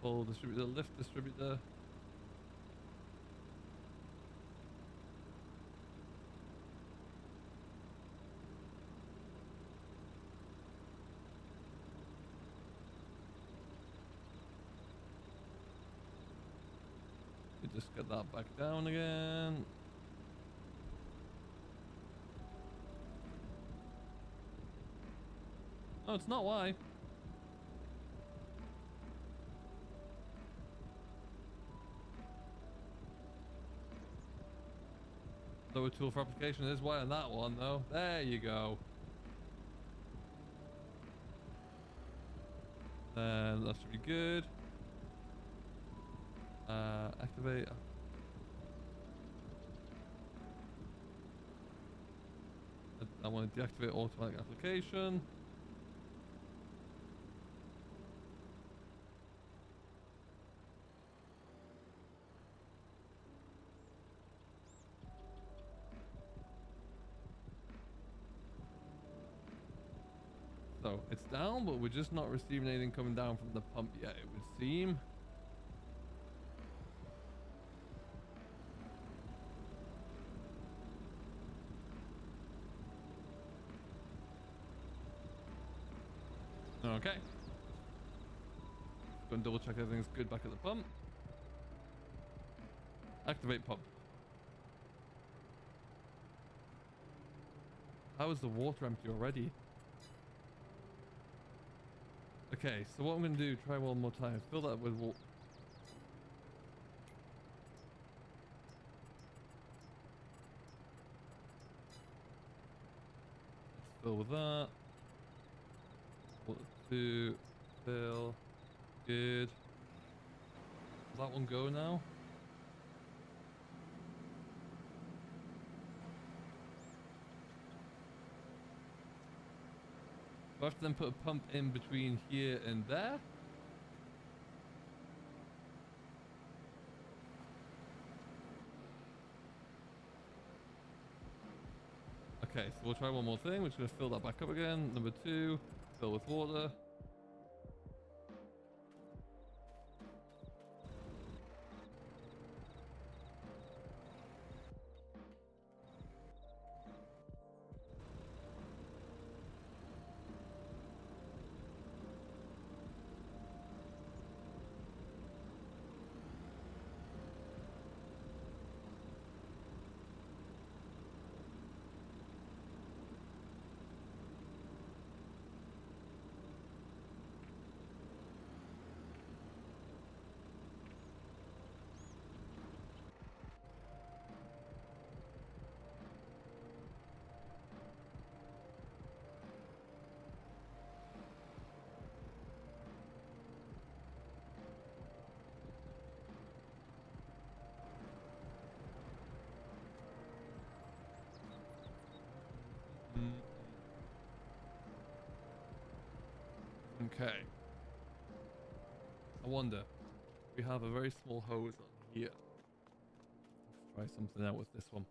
S1: Full distributor, lift distributor. just get that back down again. Oh, it's not why. Lower tool for application is why on that one though. There you go. Then that should be good. Activate. I want to deactivate automatic application. So it's down, but we're just not receiving anything coming down from the pump yet, it would seem. Okay. Go and double check everything's good back at the pump. Activate pump. How is the water empty already? Okay, so what I'm going to do, try one more time. Fill that with water. Let's fill with that. Water 2, fill. Good. Does that one go now? Do I have to then put a pump in between here and there? Okay, so we'll try one more thing. We're just going to fill that back up again. Number 2, fill with water. Okay. I wonder. We have a very small hose on here. Let's try something out with this one.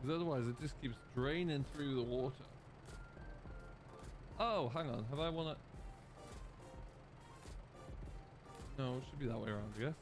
S1: Because otherwise it just keeps draining through the water. Oh, hang on. Have I wanna... No, it should be that way around, I guess.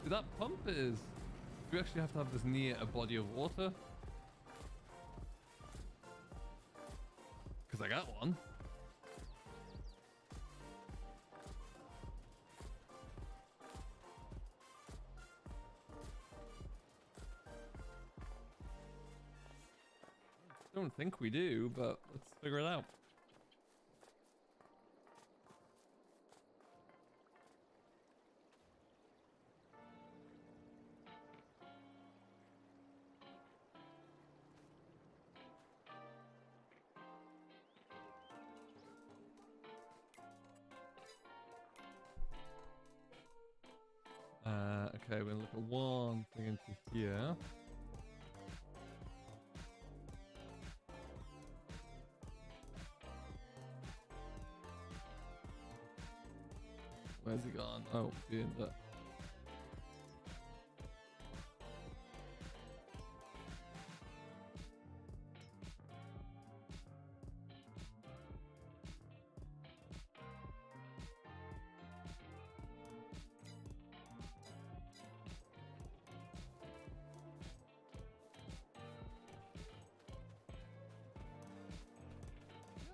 S1: See, that pump is... We actually have to have this near a body of water. Because I got one. Don't think we do, but let's figure it out. Okay, we're gonna look at one thing into here. Where's he gone? Oh, being that.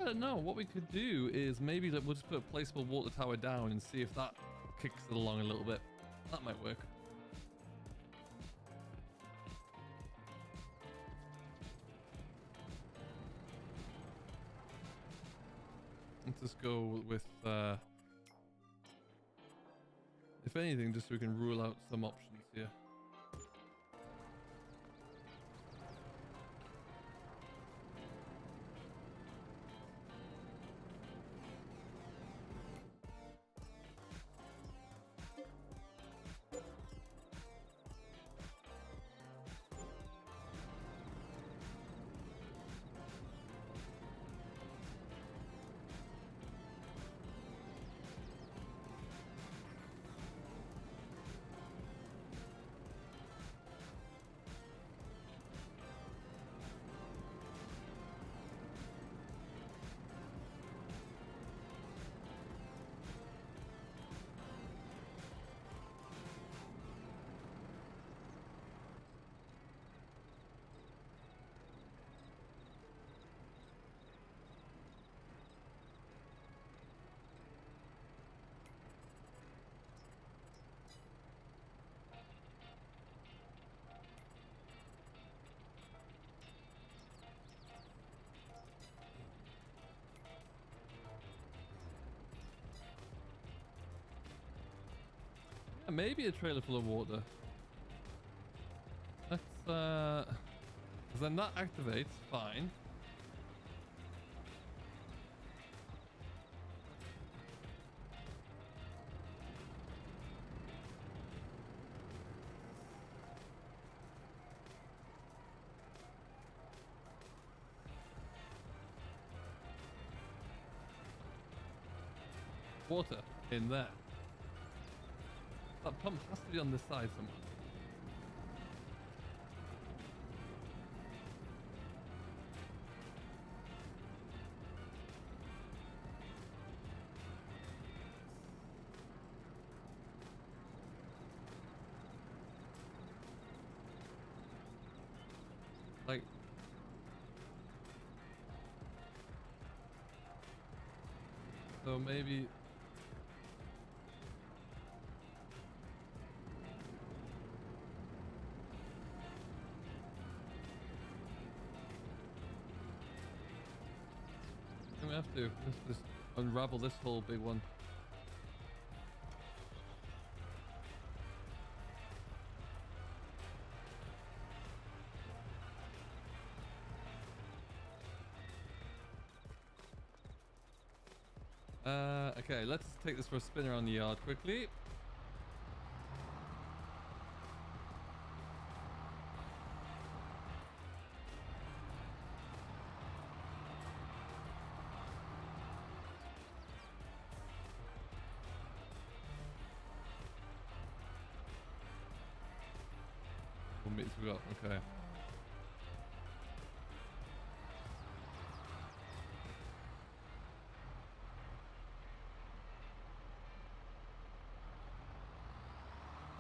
S1: I don't know. What we could do is maybe we'll just put a placeable water tower down and see if that kicks it along a little bit. That might work. Let's just go with, if anything, just so we can rule out some options here. Maybe a trailer full of water. Let's, because then that activates, fine. Water in there. That pump has to be on this side somewhere. Like... So maybe... We have to just unravel this whole big one. Okay, let's take this for a spin around the yard quickly. What meters we got? Okay.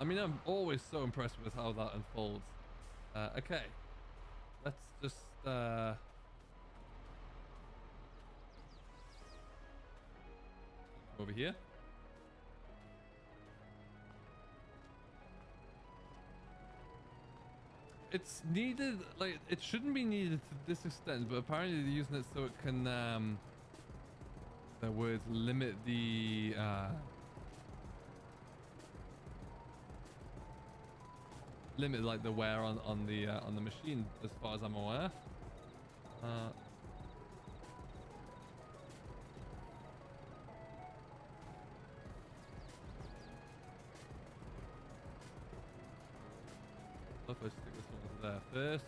S1: I mean, I'm always so impressed with how that unfolds. Okay, let's just over here. It's needed, like, it shouldn't be needed to this extent, but apparently they're using it so it can, their words, limit the, like the wear on the machine, as far as I'm aware. Let's stick this one there first.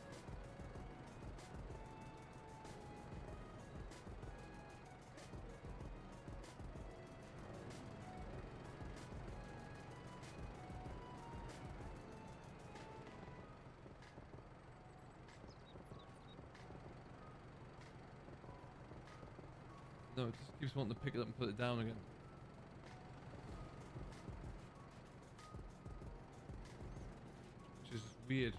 S1: No, it just keeps wanting to pick it up and put it down again. Which is weird.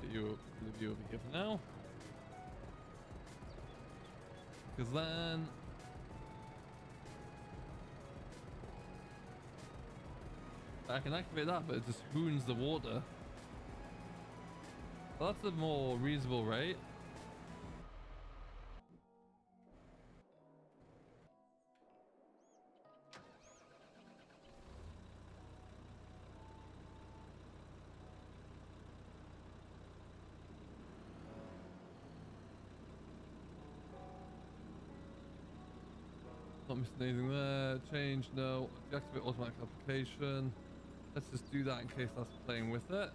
S1: Leave you over here for now, because then I can activate that, but it just hoons the water. Well, that's a more reasonable rate. Not missing anything there. Change, no. Deactivate automatic application. Let's just do that in case that's playing with it.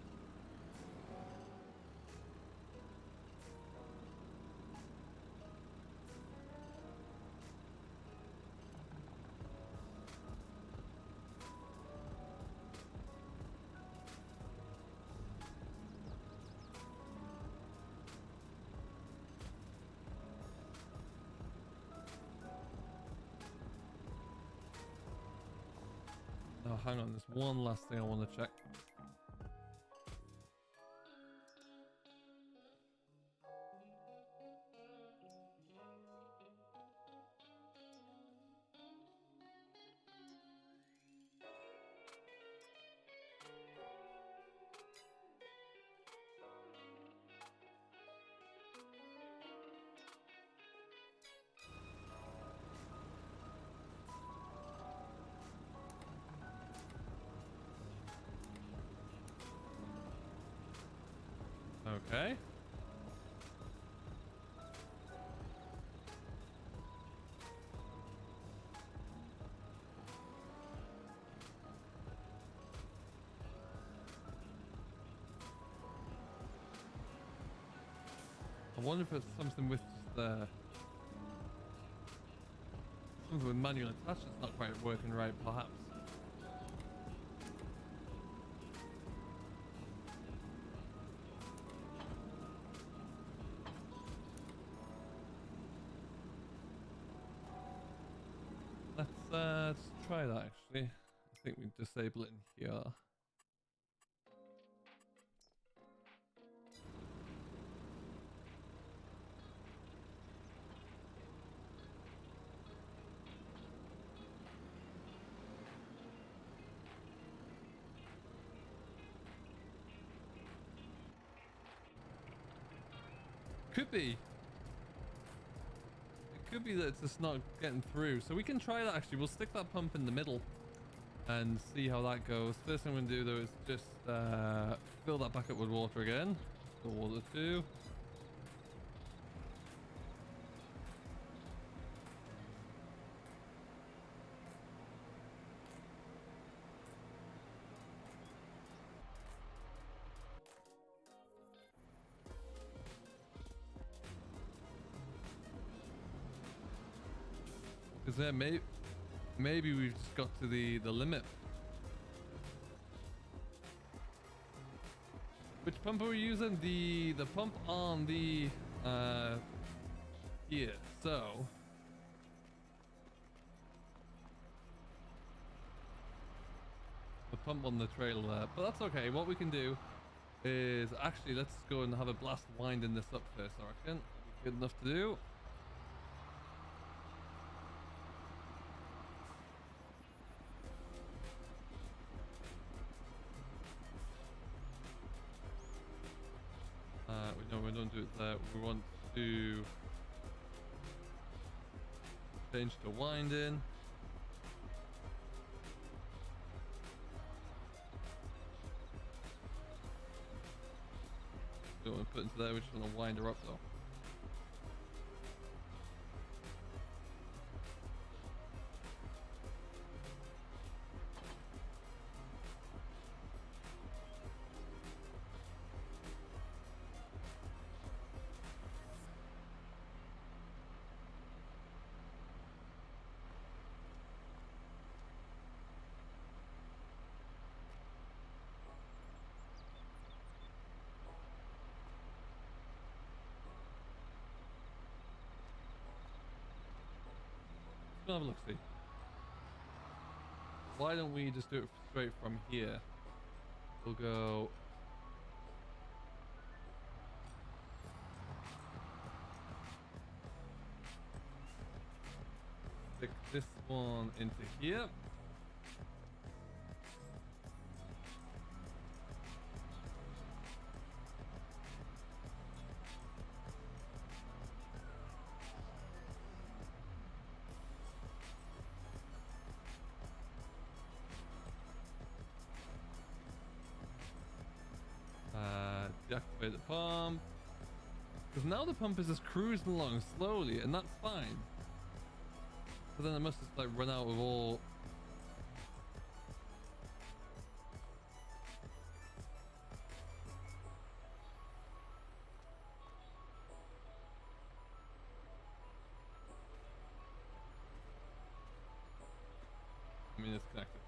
S1: Oh, hang on, there's one last thing I want to check. Okay. I wonder if it's something with the something with manual attachments not quite working right, perhaps. Let's try that actually. I think we disable it in here. Could be. It could be that it's just not getting through. So we can try that actually. We'll stick that pump in the middle and see how that goes. First thing I'm going to do though is just fill that back up with water again. Fill water too. Because there maybe we've just got to the limit. Which pump are we using? The pump on the here. So the pump on the trail there, but that's okay. What we can do is actually let's go and have a blast winding this up first. I reckon good enough to do. We don't do it there. We want to change to winding. Don't want to put into there. We just want to wind her up though. Have a look, see. Why don't we just do it straight from here? We'll go stick this one into here. Deactivate the pump, because now the pump is just cruising along slowly, and that's fine. But then it must just like run out of all. I mean, it's connected.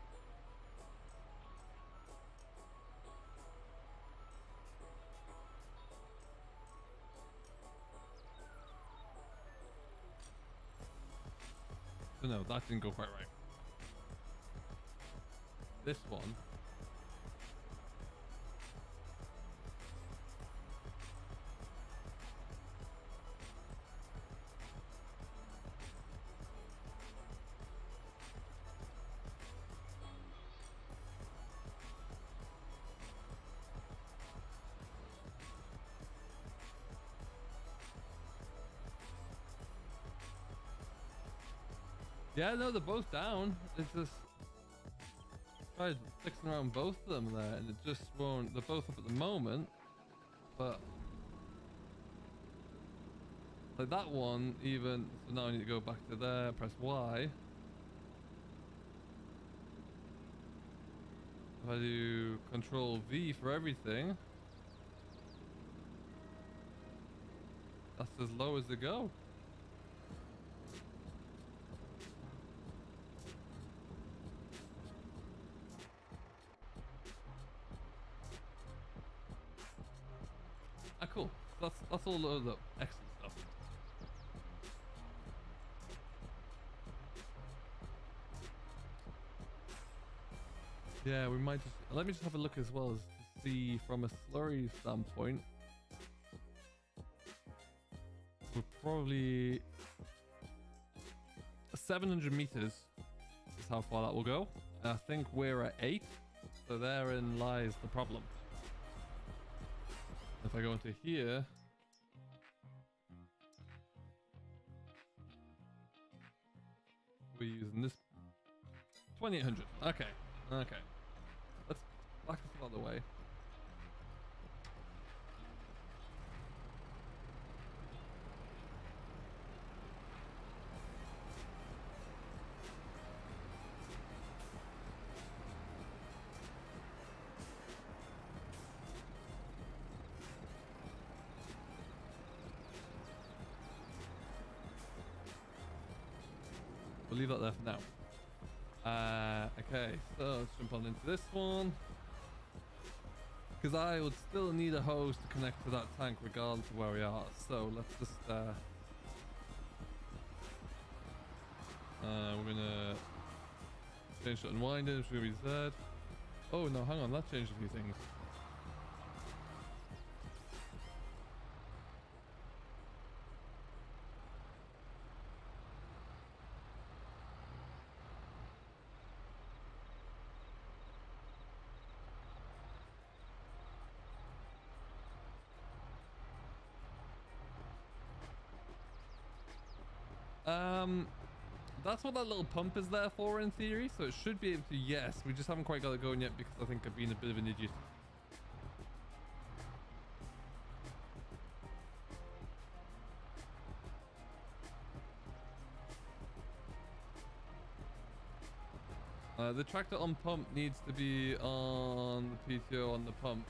S1: No, that didn't go quite right. This one. Yeah, no, they're both down. It's just tried fixing around both of them there, and it just won't. They're both up at the moment, but like that one, even so now I need to go back to there, press Y. If I do Control V for everything, that's as low as they go. Cool. That's all the excellent stuff. Yeah, we might just let me just have a look as well as to see from a slurry standpoint. We're probably 700 meters is how far that will go. And I think we're at 8, so therein lies the problem. If I go into here, we're using this 2800. Okay, okay. Let's back this out of the way. We'll leave that there for now. Okay, so let's jump on into this one. Because I would still need a hose to connect to that tank regardless of where we are. So let's just we're gonna change to unwinding, which will be Z. Oh no, hang on, that changed a few things. That's what that little pump is there for in theory, so it should be able to, yes, we just haven't quite got it going yet because I think I've been a bit of an idiot. The tractor on pump needs to be on the PTO on the pump.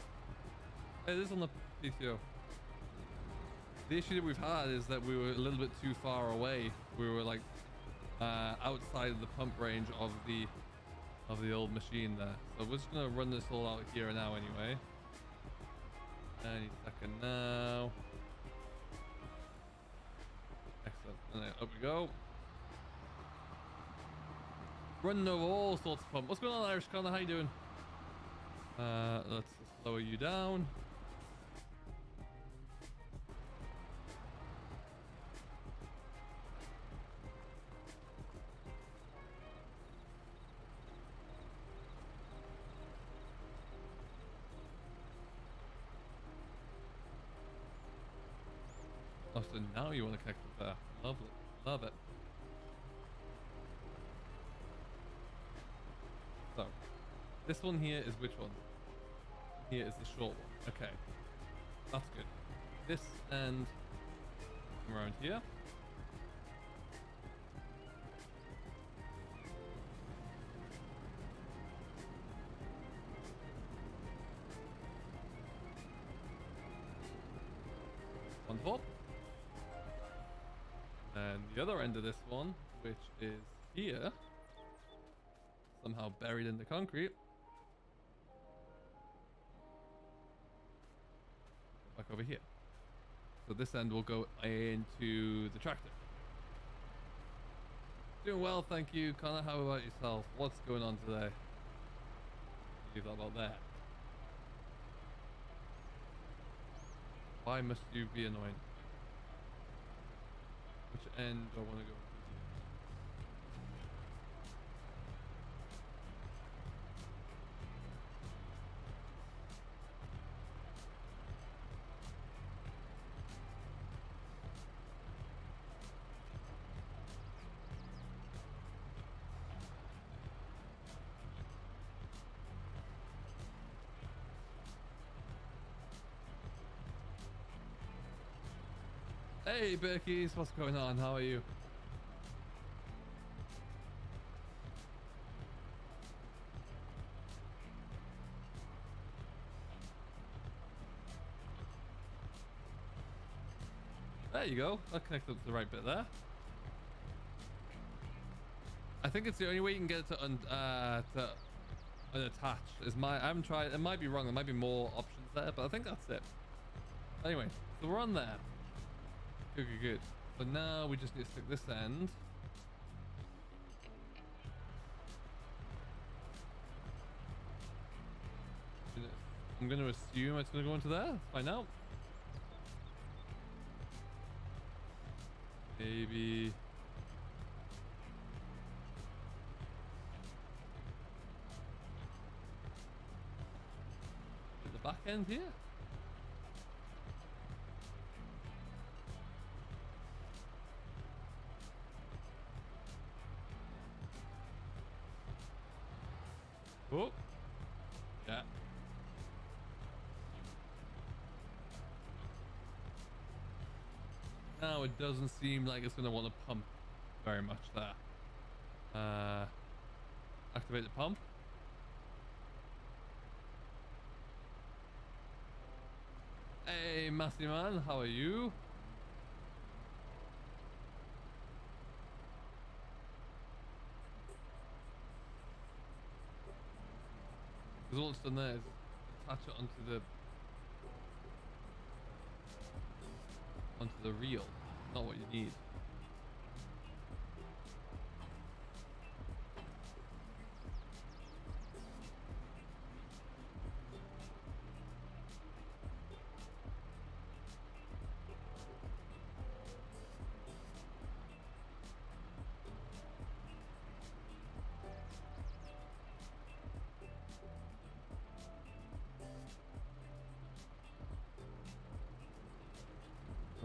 S1: It is on the PTO. The issue that we've had is that we were a little bit too far away. We were like outside of the pump range of the old machine there. So we're just gonna run this all out here and now anyway. Any second now. Excellent. And then up we go. Running over all sorts of pump. What's going on, Irish Connor? How you doing? Let's just lower you down. Oh, so now you want to connect with there. Lovely. Love it. So, this one here is which one? Here is the short one. Okay. That's good. This end around here. Wonderful. And the other end of this one, which is here, somehow buried in the concrete. Back over here. So this end will go into the tractor. Doing well, thank you, Connor. How about yourself? What's going on today? Leave that about there. Why must you be annoying? Which end do I want to go? Hey Berkies, what's going on? How are you? There you go. That connected up to the right bit there. I think it's the only way you can get it to unattach. I haven't tried. It might be wrong. There might be more options there, but I think that's it. Anyway, so we're on there. Good, good, good. So now we just need to stick this end. I'm going to assume it's going to go into there. Let's find out. Maybe. At the back end here. Oh, yeah. Now it doesn't seem like it's going to want to pump very much there. Activate the pump. Hey, Massey man, how are you? Because all it's done there is attach it onto the reel. Not what you need.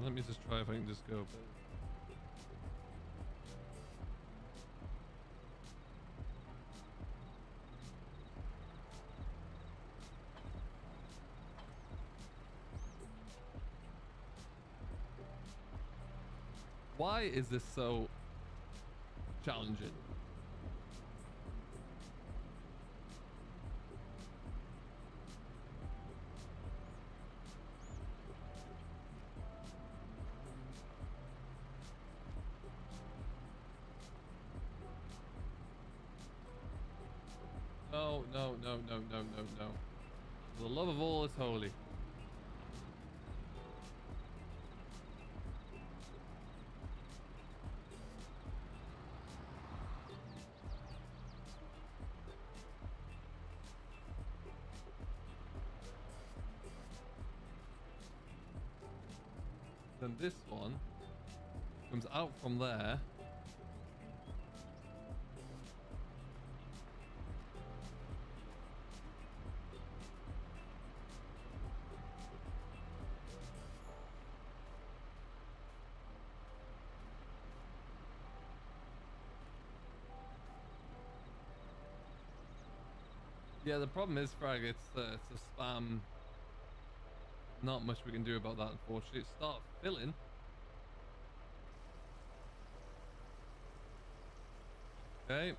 S1: Let me just try if I can just go. Why is this so challenging? No, no, no, no, no, no, no. For the love of all is holy. Then this one comes out from there. Yeah, the problem is, Frag, it's a spam. Not much we can do about that, unfortunately. Start filling. Okay.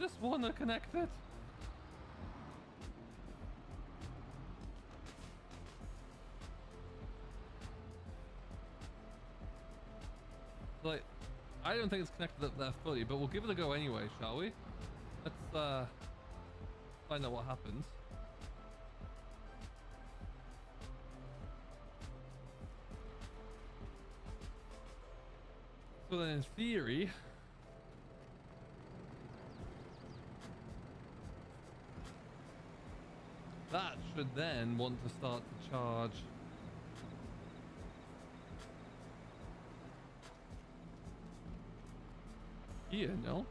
S1: Just want to connect it. Like, I don't think it's connected up there fully, but we'll give it a go anyway, shall we? Let's find out what happens. So then in theory, that should then want to start to charge. Here, no?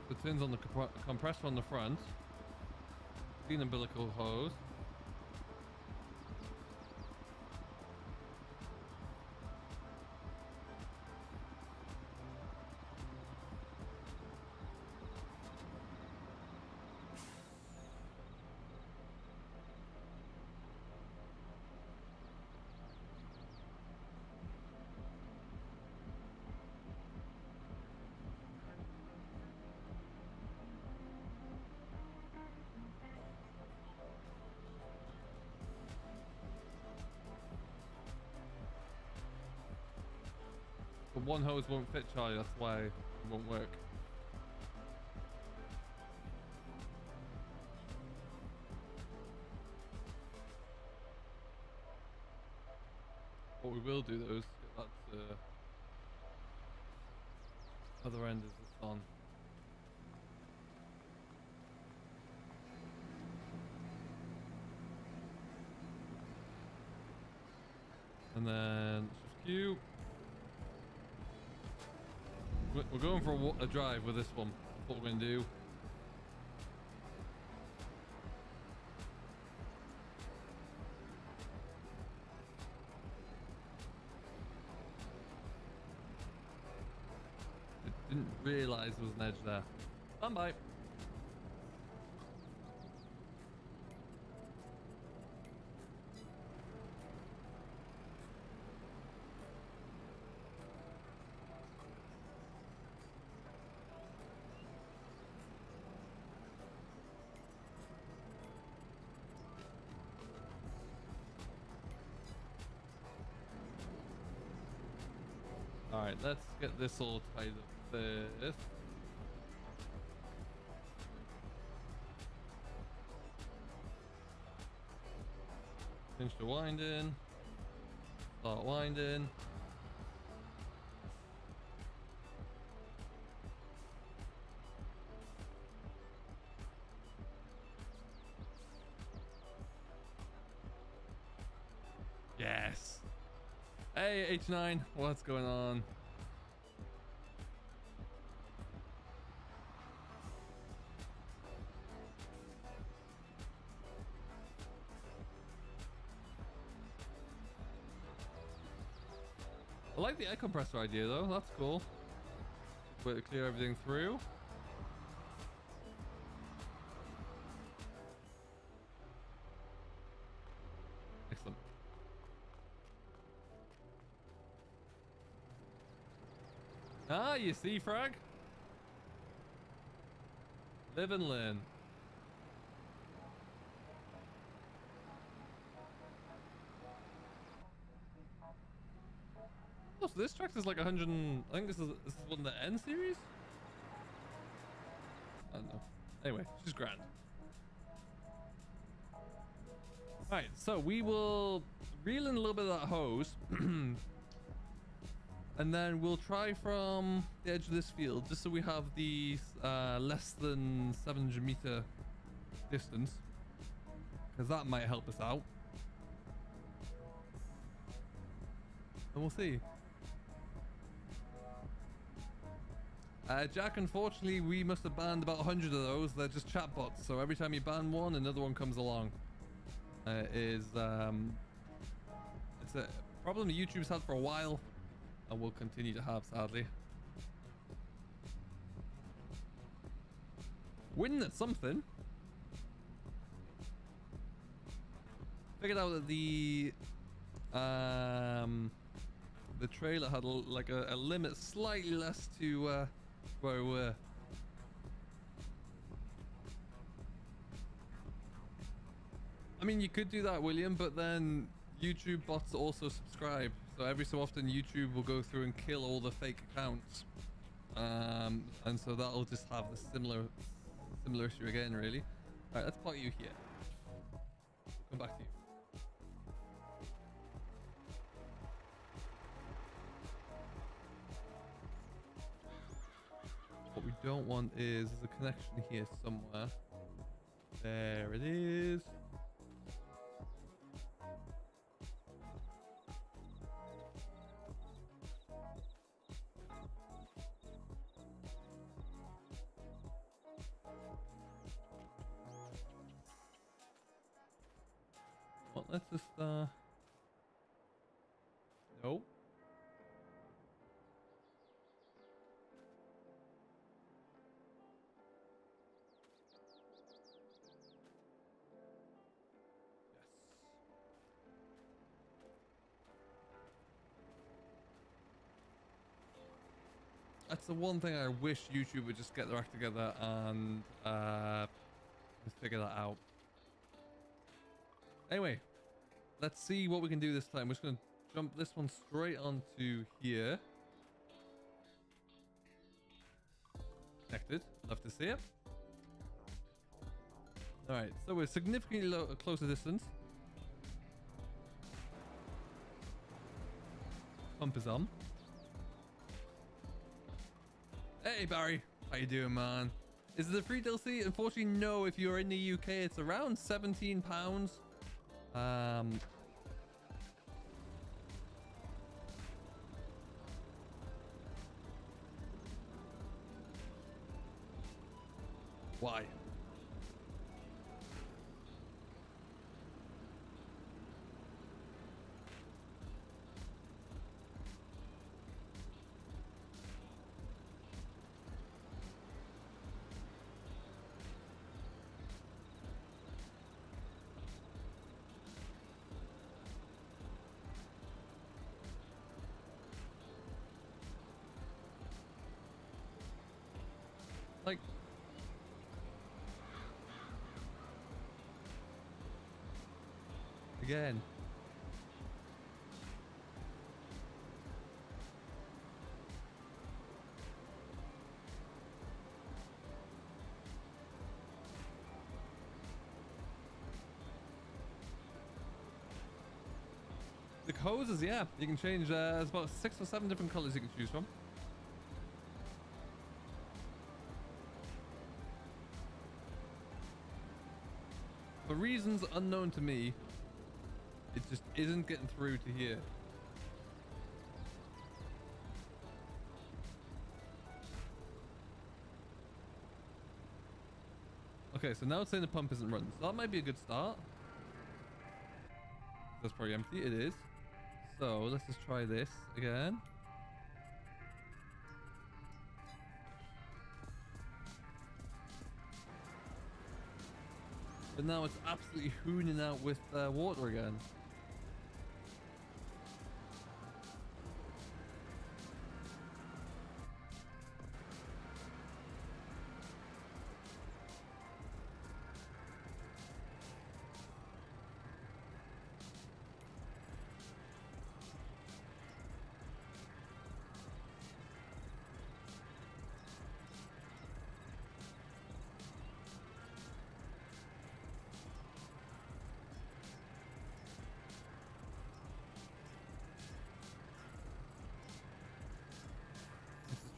S1: So it turns on the compressor on the front. Clean umbilical hose. But one hose won't fit, Charlie, that's why it won't work. What we will do though is get that other end is this on. And then shift Q. We're going for a drive with this one. That's what we're going to do. Didn't realize there was an edge there. Stand by. Alright, let's get this all tied up first. Finish the winding. Start winding. Yes. Hey, H9, what's going on? I like the air compressor idea though, that's cool. Way to clear everything through. Excellent. Ah, you see, Frag? Live and learn. Oh, so this tractor's like 100 and... I think this is one of the N series? I don't know. Anyway, she's grand. Alright, so we will reel in a little bit of that hose. And then we'll try from the edge of this field, just so we have the less than 700 meter distance. Because that might help us out. And we'll see. Jack, unfortunately, we must have banned about 100 of those. They're just chatbots, so every time you ban one, another one comes along. It's a problem YouTube's had for a while, and will continue to have, sadly. Winning at something. Figured out that the trailer had like a limit slightly less to where we were. I mean, you could do that, William, but then YouTube bots also subscribe. So every so often YouTube will go through and kill all the fake accounts. And so that'll just have the similar issue again, really. Alright, let's park you here. Come back to you. What we don't want is there's a connection here somewhere. There it is. Well, let's just nope. That's the one thing I wish YouTube would just get their act together and just figure that out. Anyway, let's see what we can do this time. We're just going to jump this one straight onto here. Connected. Love to see it. Alright, so we're significantly closer distance. Pump is on. Hey Barry, how you doing, man? Is it a free DLC? Unfortunately, no. If you're in the UK, it's around £17. Why? Like, again. The hoses, yeah, you can change. There's about 6 or 7 different colors you can choose from. For reasons unknown to me, it just isn't getting through to here. Okay, so now it's saying the pump isn't running, so that might be a good start. That's probably empty. It is. So let's just try this again. But now it's absolutely hooning out with water again.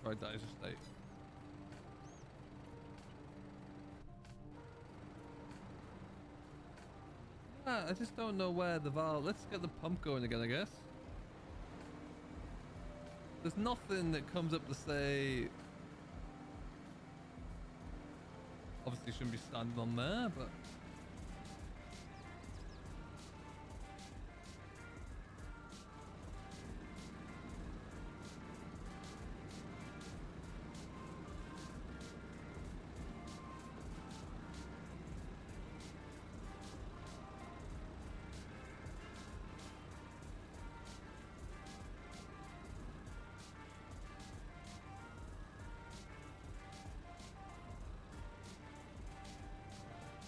S1: Try that as a state. Yeah, I just don't know where the valve. Let's get the pump going again, I guess. There's nothing that comes up to say. Obviously, shouldn't be standing on there, but.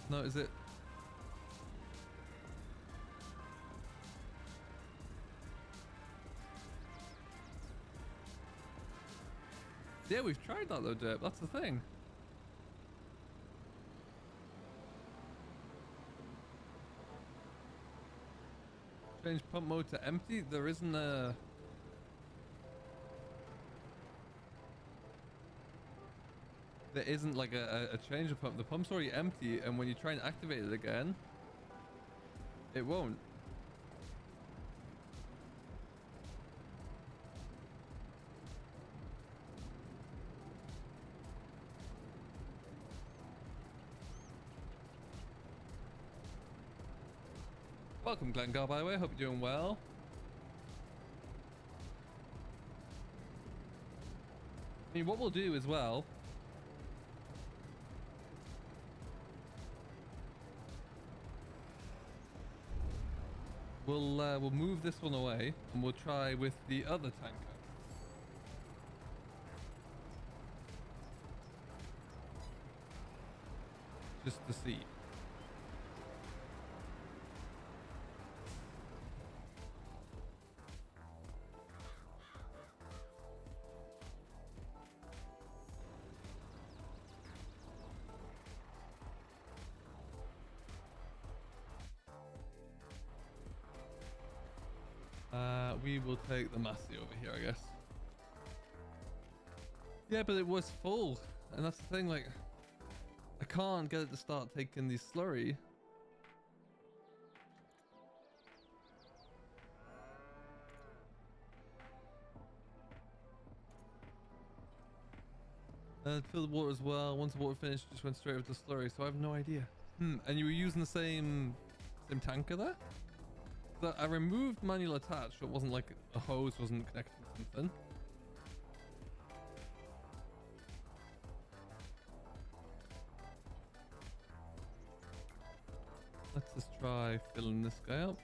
S1: No, is it? Yeah, we've tried that though, Derp. That's the thing. Change pump mode to empty. There isn't a... There isn't like a change of pump. The pump's already empty, and when you try and activate it again, it won't. Welcome, Glengar, by the way. Hope you're doing well. I mean, what we'll do as well... We'll move this one away, and we'll try with the other tanker. Just to see. We will take the Massey over here, I guess. Yeah, but it was full, and that's the thing, like, I can't get it to start taking the slurry. Fill the water as well. Once the water finished, just went straight over to slurry, so I have no idea. And you were using the same tanker there? So I removed manual attach, so it wasn't like a hose wasn't connected to something. Let's just try filling this guy up.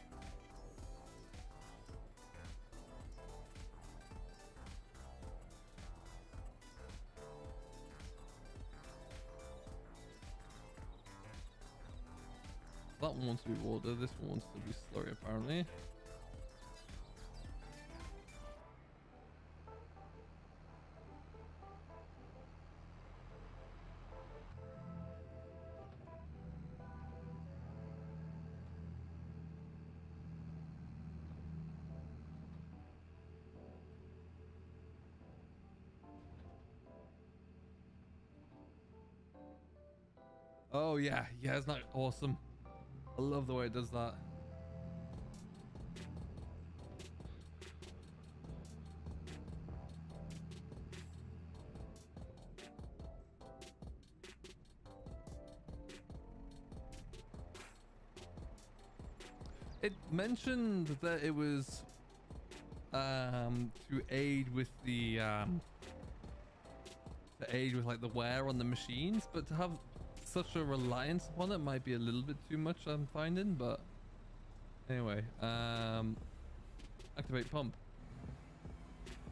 S1: that one wants to be water. This one wants to be slurry, apparently. Oh yeah, yeah, isn't that awesome? I love the way it does that. It mentioned that it was to aid with the like the wear on the machines, but to have such a reliance upon it might be a little bit too much, I'm finding. But anyway, activate pump.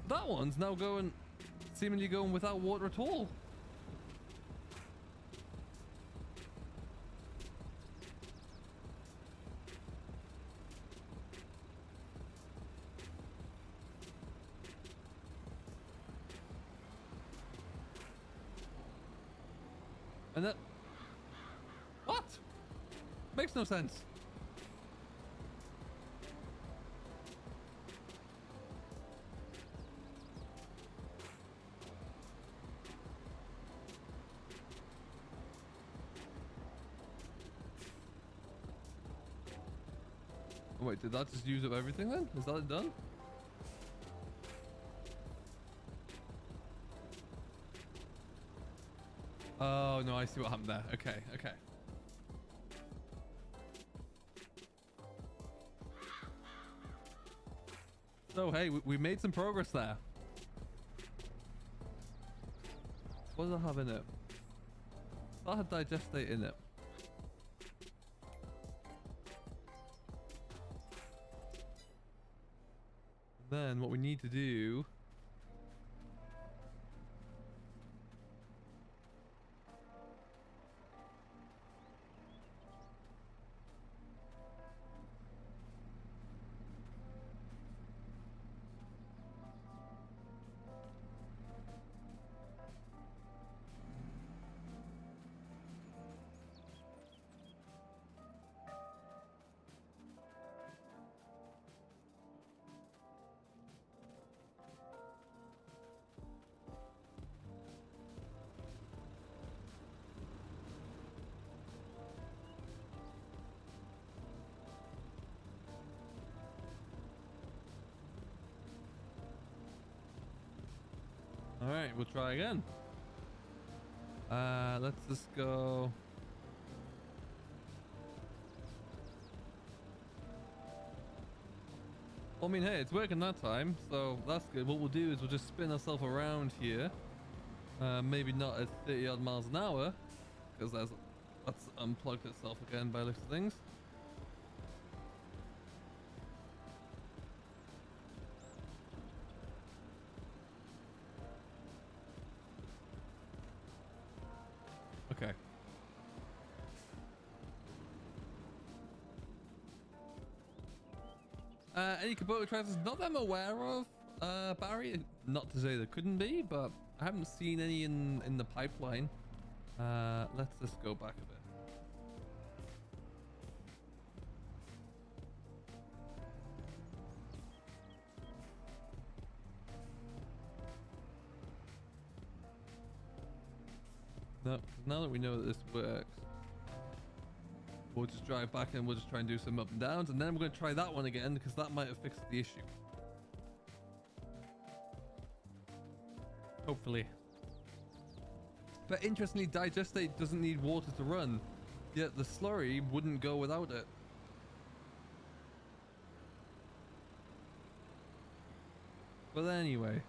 S1: That one's now seemingly going without water at all. And that... What? Makes no sense. Oh, wait, did that just use up everything then? Is that it done? Oh, no, I see what happened there. Okay, okay. So, hey, we made some progress there. What does it have in it? That had digestate in it. Then what we need to do... Alright, we'll try again. Let's just go. Well, I mean, hey, it's working that time, so that's good. What we'll do is we'll just spin ourselves around here. Maybe not at 30 odd miles an hour, because that's unplugged itself again by the looks of things. Okay. Any Kubota tractors not that I'm aware of, Barry. Not to say there couldn't be, but I haven't seen any in the pipeline. Let's just go back a bit. No, now that we know that this works, we'll just drive back and we'll just try and do some up and downs, and then we're going to try that one again because that might have fixed the issue. Hopefully. But interestingly, digestate doesn't need water to run, yet the slurry wouldn't go without it. But anyway.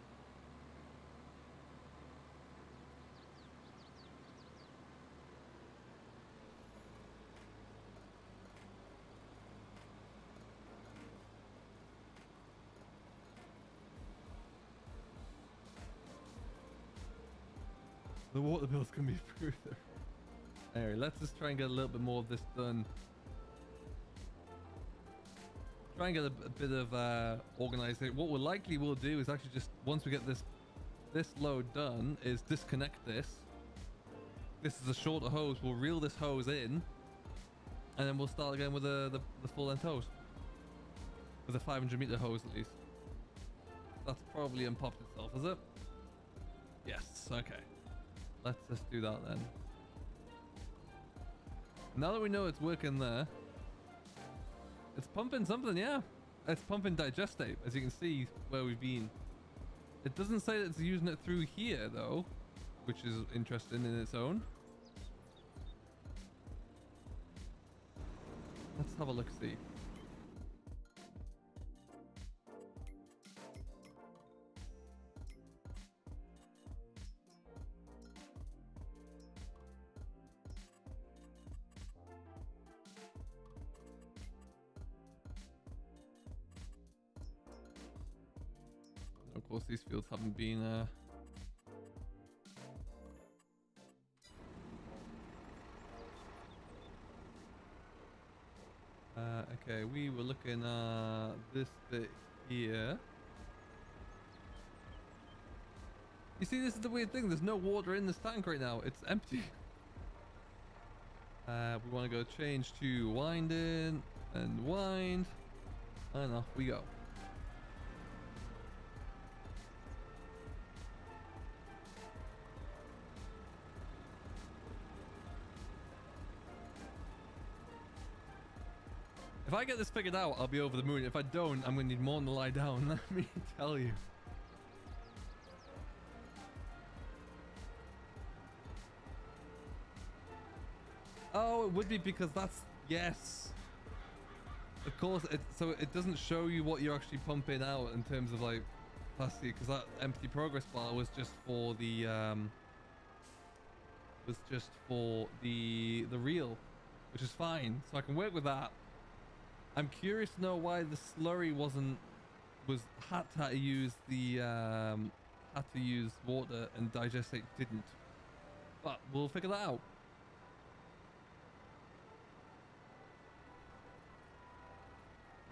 S1: The water bills can be through there. Anyway, let's just try and get a little bit more of this done try and get a bit of organizing. What we'll likely will do is actually just, once we get this load done, is disconnect this. This is a shorter hose. We'll reel this hose in, and then we'll start again with the full length hose, with a 500 meter hose at least. That's probably unpopped itself, is it? Yes. Okay. Let's just do that then. Now that we know it's working there, it's pumping something. Yeah, it's pumping digestate, as you can see where we've been. It doesn't say that it's using it through here though, which is interesting in its own. Let's have a look, see. Of course, these fields haven't been okay, we were looking at this bit here. You see, this is the weird thing. There's no water in this tank right now. It's empty. We want to go change to winding and wind. And off we go. If I get this figured out, I'll be over the moon. If I don't, I'm going to need more than to lie down. Let me tell you. Oh, it would be because that's... Yes. Of course, so it doesn't show you what you're actually pumping out in terms of like capacity, because that empty progress bar was just for the... the reel, which is fine. So I can work with that. I'm curious to know why the slurry had to use water and digestate didn't. But we'll figure that out.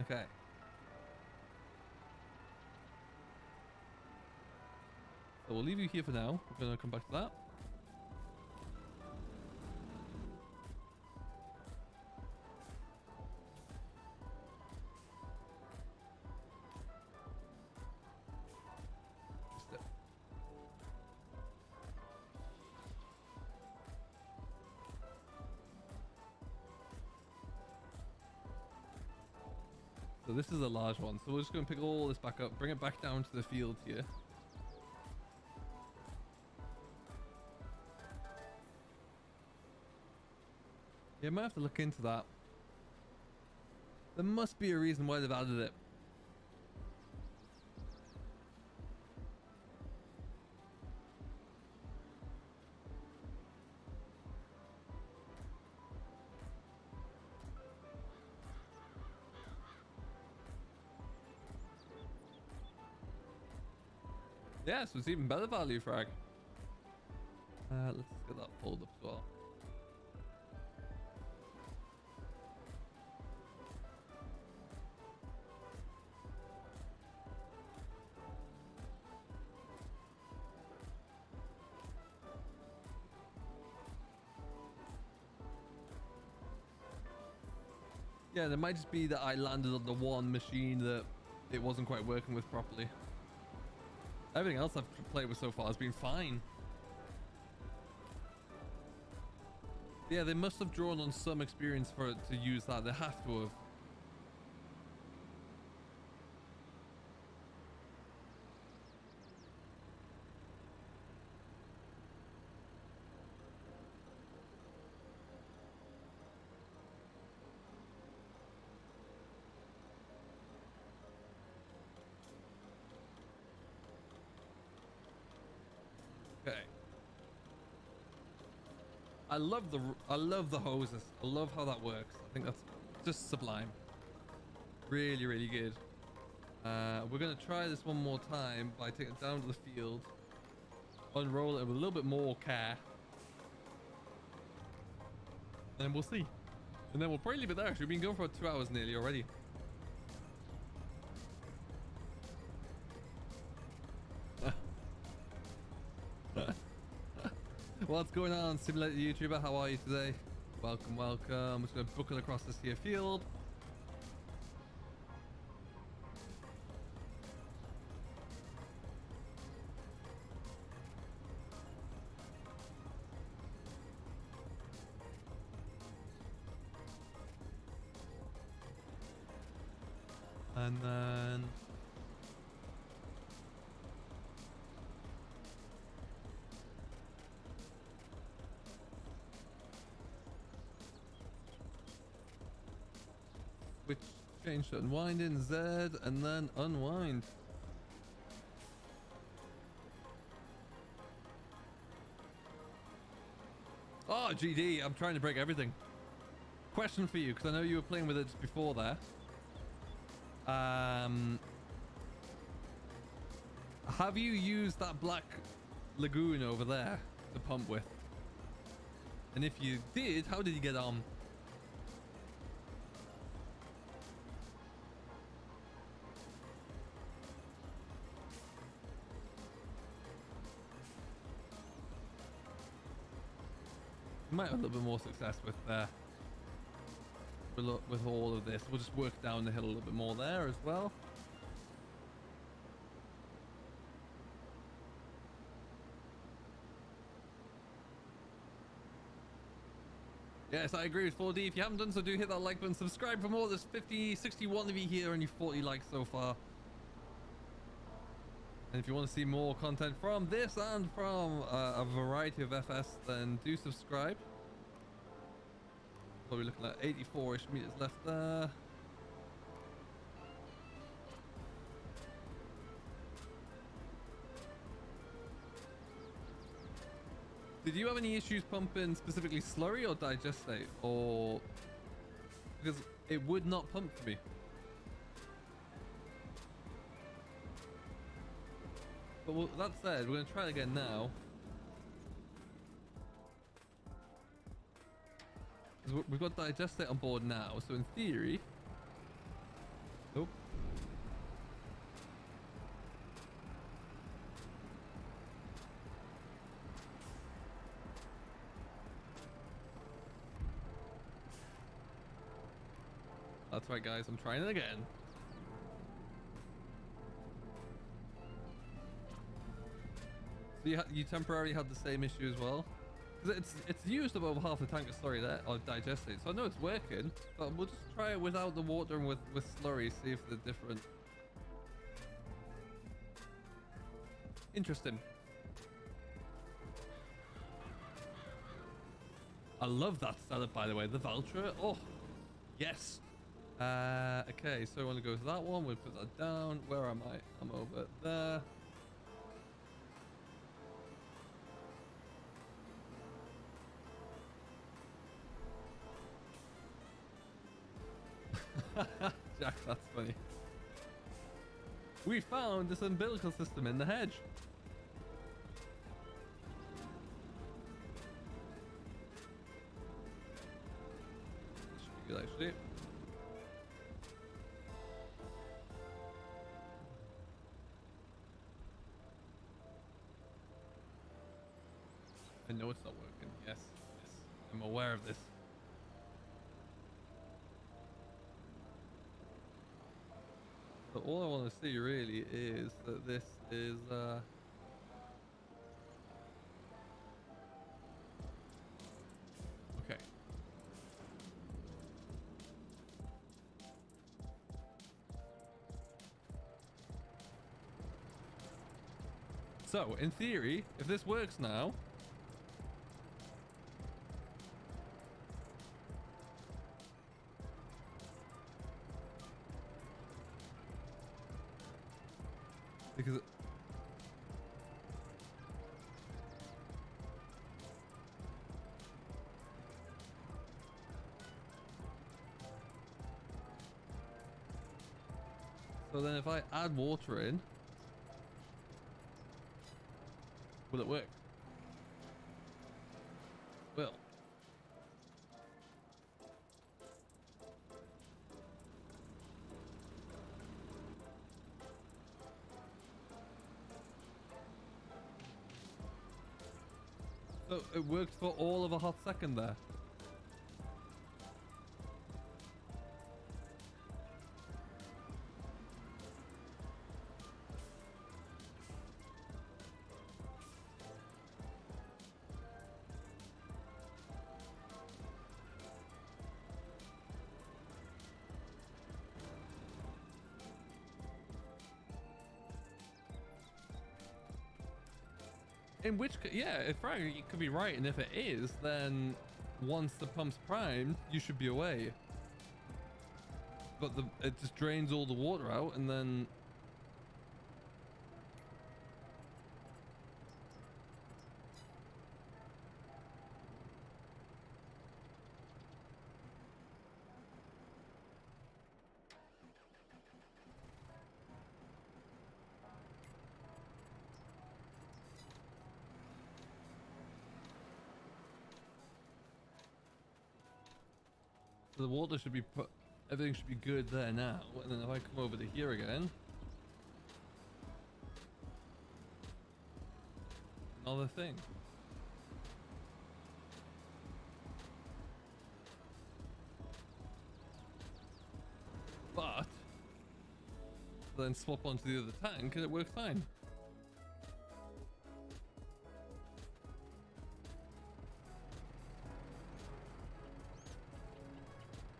S1: Okay. So we'll leave you here for now. We're gonna come back to that. So this is a large one, so we're just going to pick all this back up, bring it back down to the field here. Yeah, I might have to look into that. There must be a reason why they've added it. Yeah, so it's even better value frag. Let's get that pulled up as well. Yeah, there might just be that I landed on the one machine that it wasn't quite working with properly. Everything else I've played with so far has been fine. Yeah, they must have drawn on some experience for it to use that. They have to have. Okay. I love the hoses. I love how that works. I think that's just sublime. Really, really good. We're gonna try this one more time by taking it down to the field, unroll it with a little bit more care, and then we'll see. And then we'll probably leave it there. We've been going for 2 hours nearly already. What's going on, Simulator YouTuber? How are you today? Welcome, welcome. I'm just going to buckle across this here field. And then switch, change to unwind in Z and then unwind. Oh, GD, I'm trying to break everything. Question for you, because I know you were playing with it just before there. Have you used that black lagoon over there to pump with? And if you did, how did you get on? You might have a little bit more success with all of this. We'll just work down the hill a little bit more there as well. Yes, I agree with 4D. If you haven't done so, do hit that like button. Subscribe for more. There's 61 of you here, only 40 likes so far. And if you want to see more content from this and from a variety of FS, then do subscribe. Probably looking at 84-ish meters left there. Did you have any issues pumping specifically slurry or digestate? Or because it would not pump for me. But well, that said, we're going to try it again now. We've got digestate on board now, so in theory... Oh. That's right, guys, I'm trying it again. So you temporarily had the same issue as well? Because it's used up over half the tank of slurry there, or digestate, so I know it's working, but we'll just try it without the water and with slurry, see if they're different. Interesting. I love that setup, by the way, the Valtra. Oh, yes. Okay, so I want to go to that one. We'll put that down. Where am I? I'm over there. Jack, that's funny. We found this umbilical system in the hedge. This should be good, actually. I know it's not working. Yes, yes, I'm aware of this. So all I want to see really is that this is okay. So in theory, if this works now, because so then if I add water in, will it work? Well, so it worked for all of a hot second there. In which, yeah, if right, you could be right, and if it is, then once the pump's primed, you should be away. But it just drains all the water out, and then so the water should be put, everything should be good there now, and then if I come over to here again, another thing. But then swap onto the other tank and it works fine.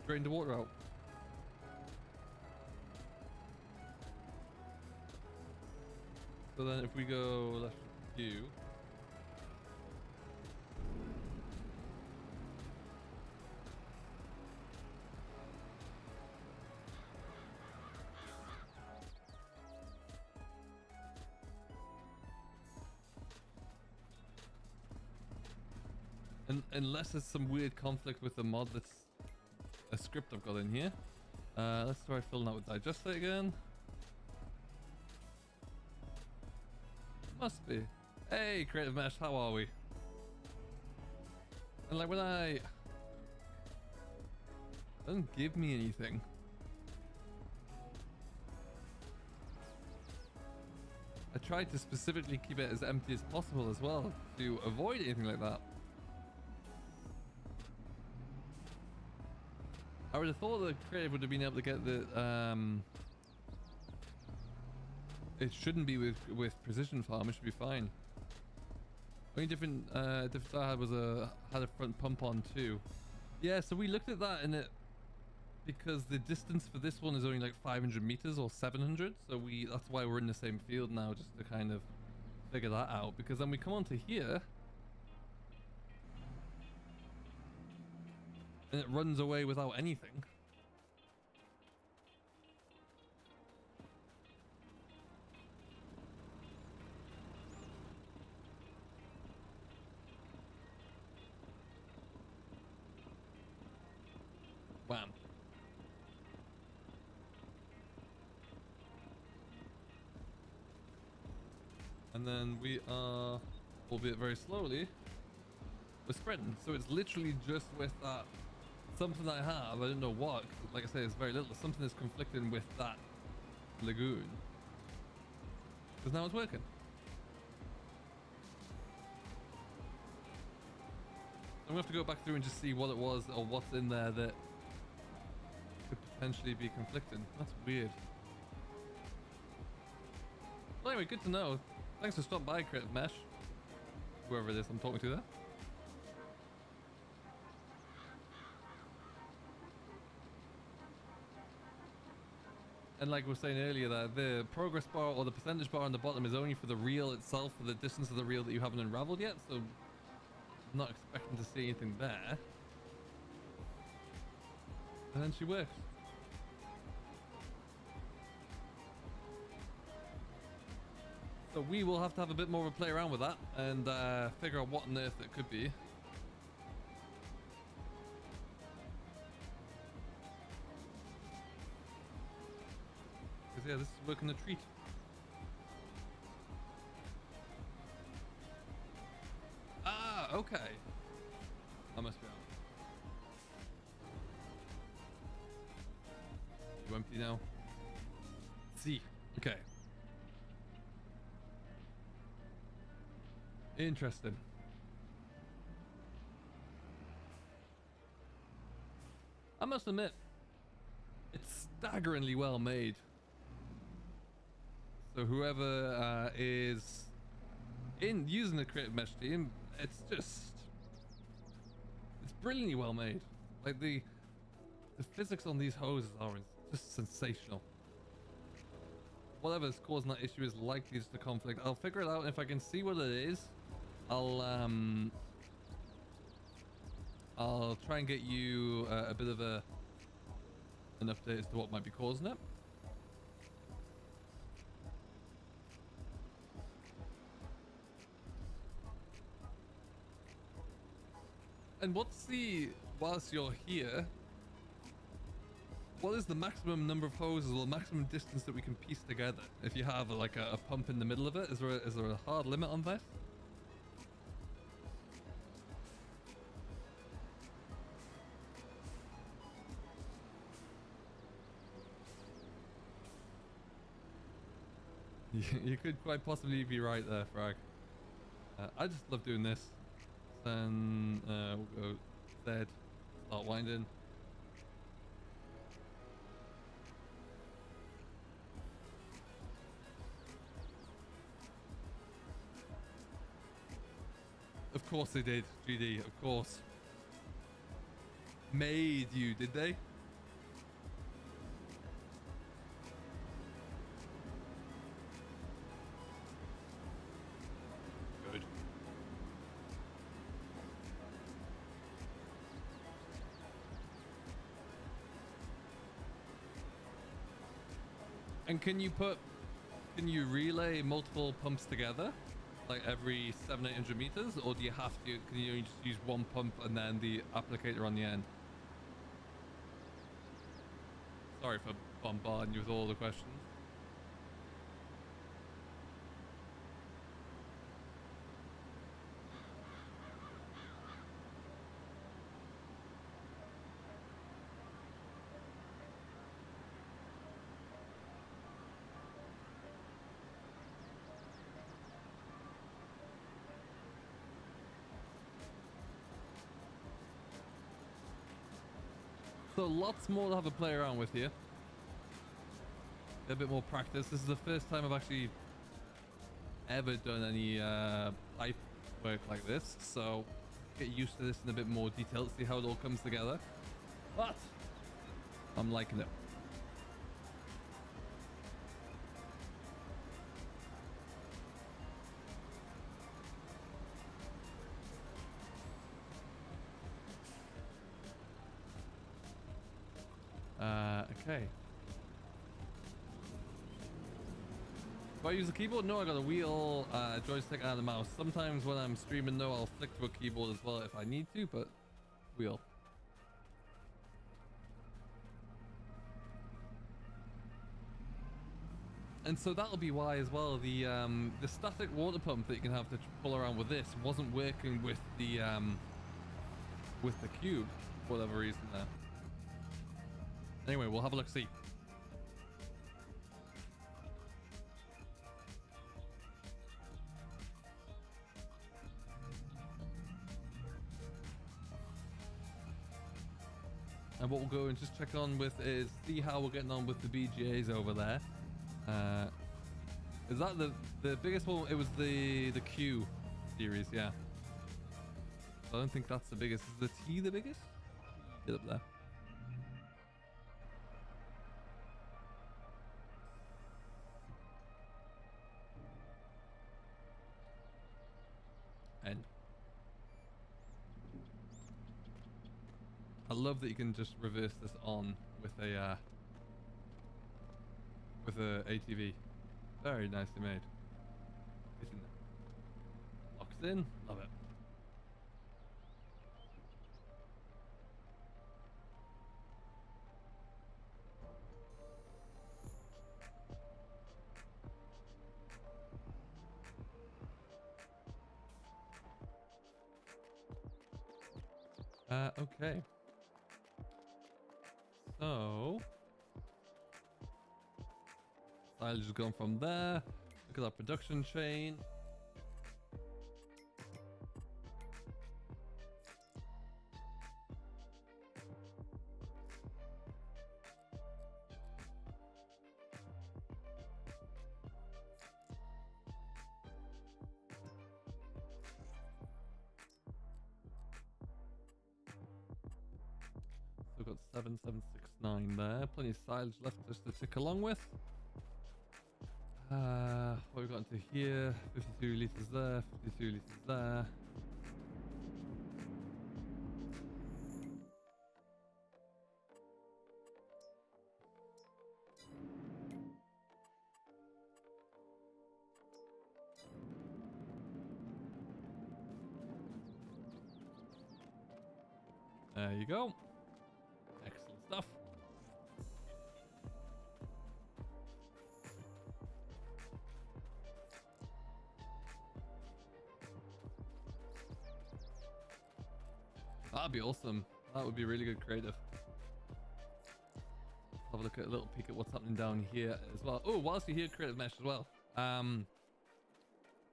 S1: Drain the water out. So then if we go left view, and unless there's some weird conflict with the mod that's a script I've got in here. Let's try filling out with digestate again. Must be. Hey, Creative Mesh, how are we? And like when it doesn't give me anything. I tried to specifically keep it as empty as possible as well to avoid anything like that. I would have thought that Creative would have been able to get the it shouldn't be with precision farm. It should be fine. Only difference I had was had a front pump on too. Yeah, so we looked at that, and it, because the distance for this one is only like 500 meters or 700, so that's why we're in the same field now, just to kind of figure that out. Because then we come onto here, and it runs away without anything. Wham. And then we are, albeit very slowly, we're spreading. So it's literally just with that something I have, I don't know what, like I say, it's very little, something is conflicting with that lagoon. Because now it's working. I'm gonna have to go back through and just see what it was or what's in there that could potentially be conflicting. That's weird. Well, anyway, good to know. Thanks for stopping by, Creative Mesh. Whoever it is I'm talking to there. And like we were saying earlier, that the progress bar or the percentage bar on the bottom is only for the reel itself, for the distance of the reel that you haven't unraveled yet. So I'm not expecting to see anything there. And then she works. So we will have to have a bit more of a play around with that and figure out what on earth it could be. Because yeah, this is working a treat. Ah, okay. I must be out. You empty now? See. Okay. Interesting. I must admit, it's staggeringly well made. So whoever is using the creative mesh team, it's brilliantly well made. Like the physics on these hoses are just sensational. Whatever's causing that issue is likely just a conflict. I'll figure it out, and if I can see what it is, I'll try and get you a bit of an update as to what might be causing it. And whilst you're here, what is the maximum number of hoses or the maximum distance that we can piece together? If you have like a pump in the middle of it, is there a hard limit on that? You could quite possibly be right there, Frag. I just love doing this. Then we'll go Z, start winding. Of course they did, GD, of course. Made you, did they? Good. And can you relay multiple pumps together? Like every 700-800 meters, or do you have to? Can you just use one pump and then the applicator on the end? Sorry for bombarding you with all the questions. So lots more to have a play around with here. Get a bit more practice. This is the first time I've actually ever done any pipe work like this, so get used to this in a bit more detail, see how it all comes together. But I'm liking it. Okay. Do I use the keyboard? No, I got a wheel, joystick, and a mouse. Sometimes when I'm streaming, though, I'll flick to a keyboard as well if I need to, but wheel. And so that'll be why as well the static water pump that you can have to pull around with this wasn't working with the cube for whatever reason there. Anyway, we'll have a look-see. And what we'll go and just check on with is see how we're getting on with the BGAs over there. Is that the biggest one? It was the Q series, yeah. I don't think that's the biggest. Is the T the biggest? Get up there. And I love that you can just reverse this on with a ATV. Very nicely made. Isn't it? Locks in. Love it. Okay. So I'll just go from there. Look at that production chain. 7769 there. Plenty of silage left just to tick along with. What we've got into here, 52 litres there, 52 litres there. There you go. Excellent stuff. That'd be awesome. That would be really good creative. Have a look at a little peek at what's happening down here as well. Oh, whilst you're here, creative mesh as well.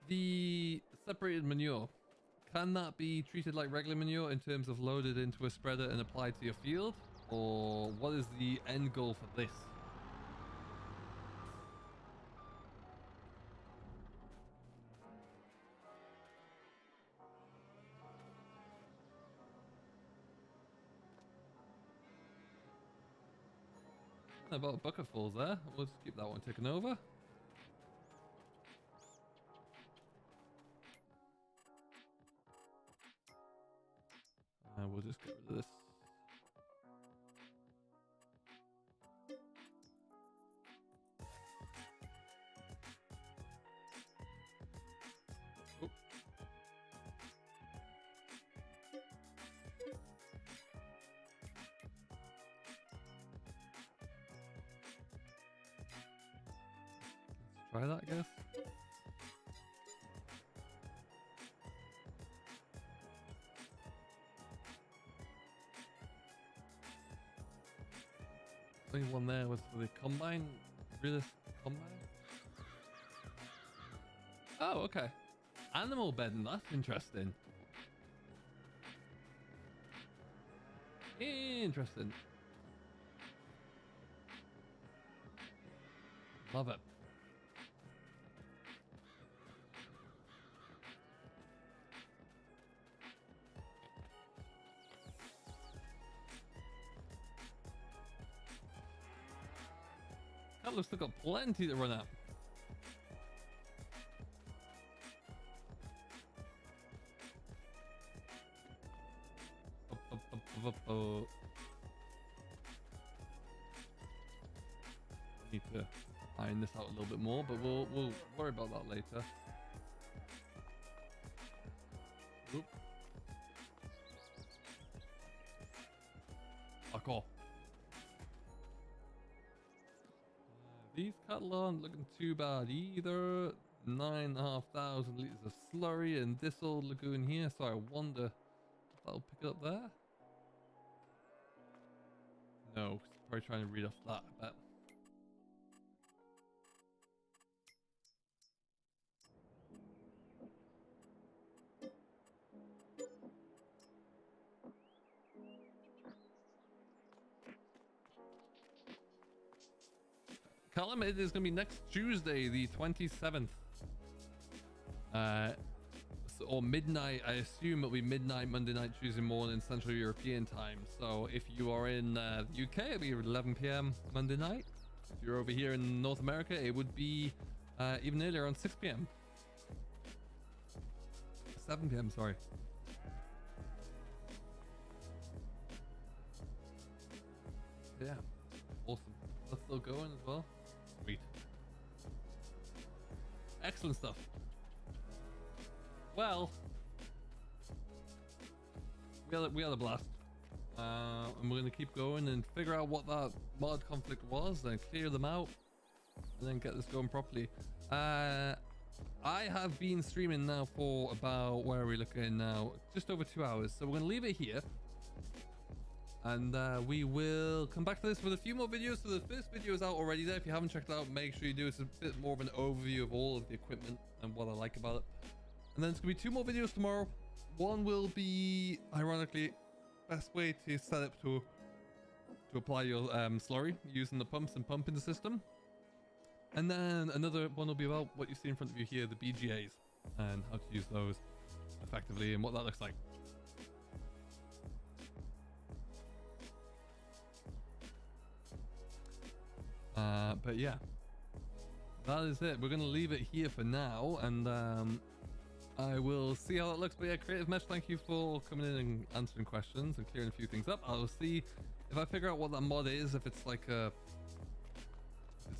S1: The separated manure. Can that be treated like regular manure in terms of loaded into a spreader and applied to your field? Or what is the end goal for this? About a bucketful there. We'll just keep that one ticking over. We'll just get rid of this. Oh. Let's try that, I guess. Only one there was for the combine, realist combine. Oh, okay. Animal bedding, that's interesting. Interesting. Love it. That looks like got plenty to run out. Need to iron this out a little bit more, but we'll worry about that later. Oop. Fuck off. These cattle aren't looking too bad either. 9,500 litres of slurry in this old lagoon here, so I wonder if that'll pick it up there. No, probably trying to read off that, I bet. Callum, it is going to be next Tuesday, the 27th. Or midnight, I assume it'll be midnight, Monday night, Tuesday morning, Central European time. So if you are in the UK, it'll be 11 p.m. Monday night. If you're over here in North America, it would be even earlier, around 6 p.m. 7 p.m., sorry. Yeah, awesome. That's still going as well. Sweet. Excellent stuff. Well, we had a blast. And we're going to keep going and figure out what that mod conflict was and clear them out and then get this going properly. I have been streaming now for about, where are we looking now? Just over 2 hours. So we're going to leave it here. And we will come back to this with a few more videos. So the first video is out already there. If you haven't checked it out, make sure you do. It's a bit more of an overview of all of the equipment and what I like about it. And then it's going to be 2 more videos tomorrow. One will be, ironically, best way to set up to apply your slurry using the pumps and pumping the system. And then another one will be about what you see in front of you here, the BGAs, and how to use those effectively and what that looks like. But yeah, that is it. We're going to leave it here for now, and I will see how it looks. But yeah, Creative Mesh, thank you for coming in and answering questions and clearing a few things up. I'll see if I figure out what that mod is, if it's like a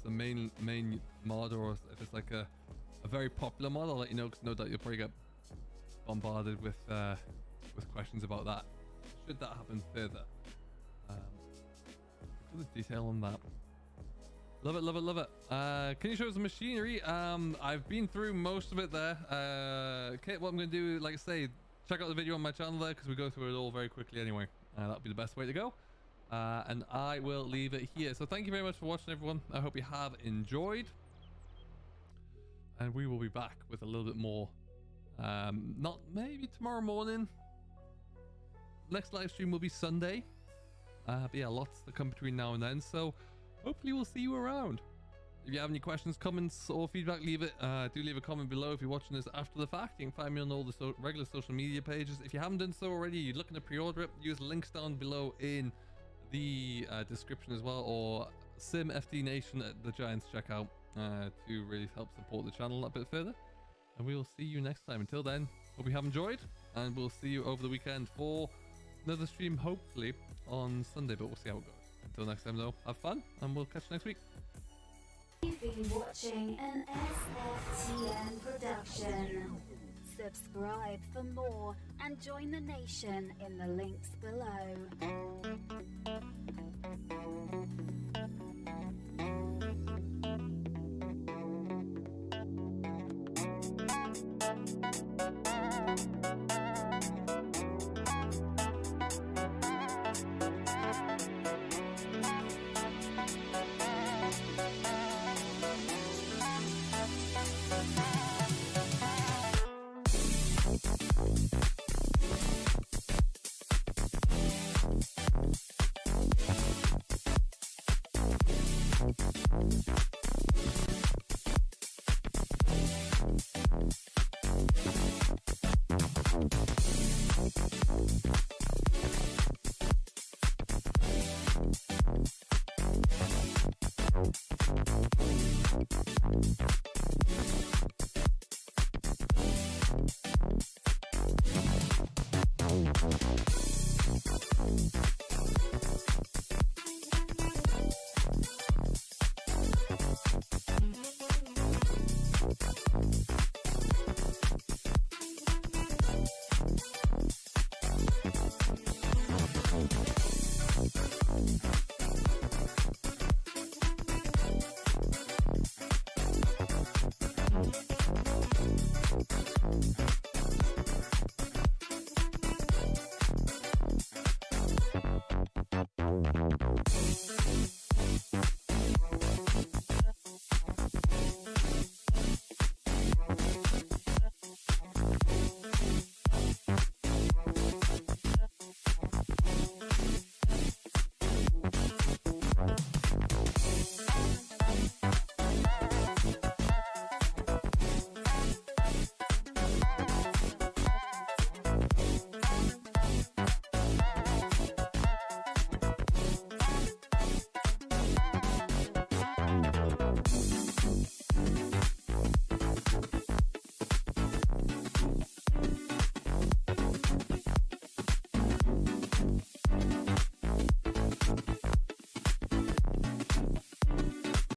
S1: main mod, or if it's like a very popular mod. I'll let you know, because no doubt you'll probably get bombarded with questions about that. Should that happen further? Look at the detail on that. Love it, love it, love it. Can you show us the machinery? I've been through most of it there. Okay, what I'm going to do, like I say, check out the video on my channel there, because we go through it all very quickly anyway. That'll be the best way to go. And I will leave it here. So thank you very much for watching, everyone. I hope you have enjoyed. And we will be back with a little bit more. Not maybe tomorrow morning. Next live stream will be Sunday. But yeah, lots to come between now and then. So hopefully we'll see you around. If you have any questions, comments, or feedback, leave it. Do leave a comment below if you're watching this after the fact. You can find me on all the regular social media pages. If you haven't done so already, you're looking to pre-order it, use links down below in the description as well, or Sim FD Nation at the Giants checkout to really help support the channel a bit further. And we will see you next time. Until then, hope you have enjoyed, and we'll see you over the weekend for another stream, hopefully on Sunday, but we'll see how it goes. Until next time though, have fun, and we'll catch you next week.
S3: You've been watching an SFTN production. Subscribe for more and join the nation in the links below.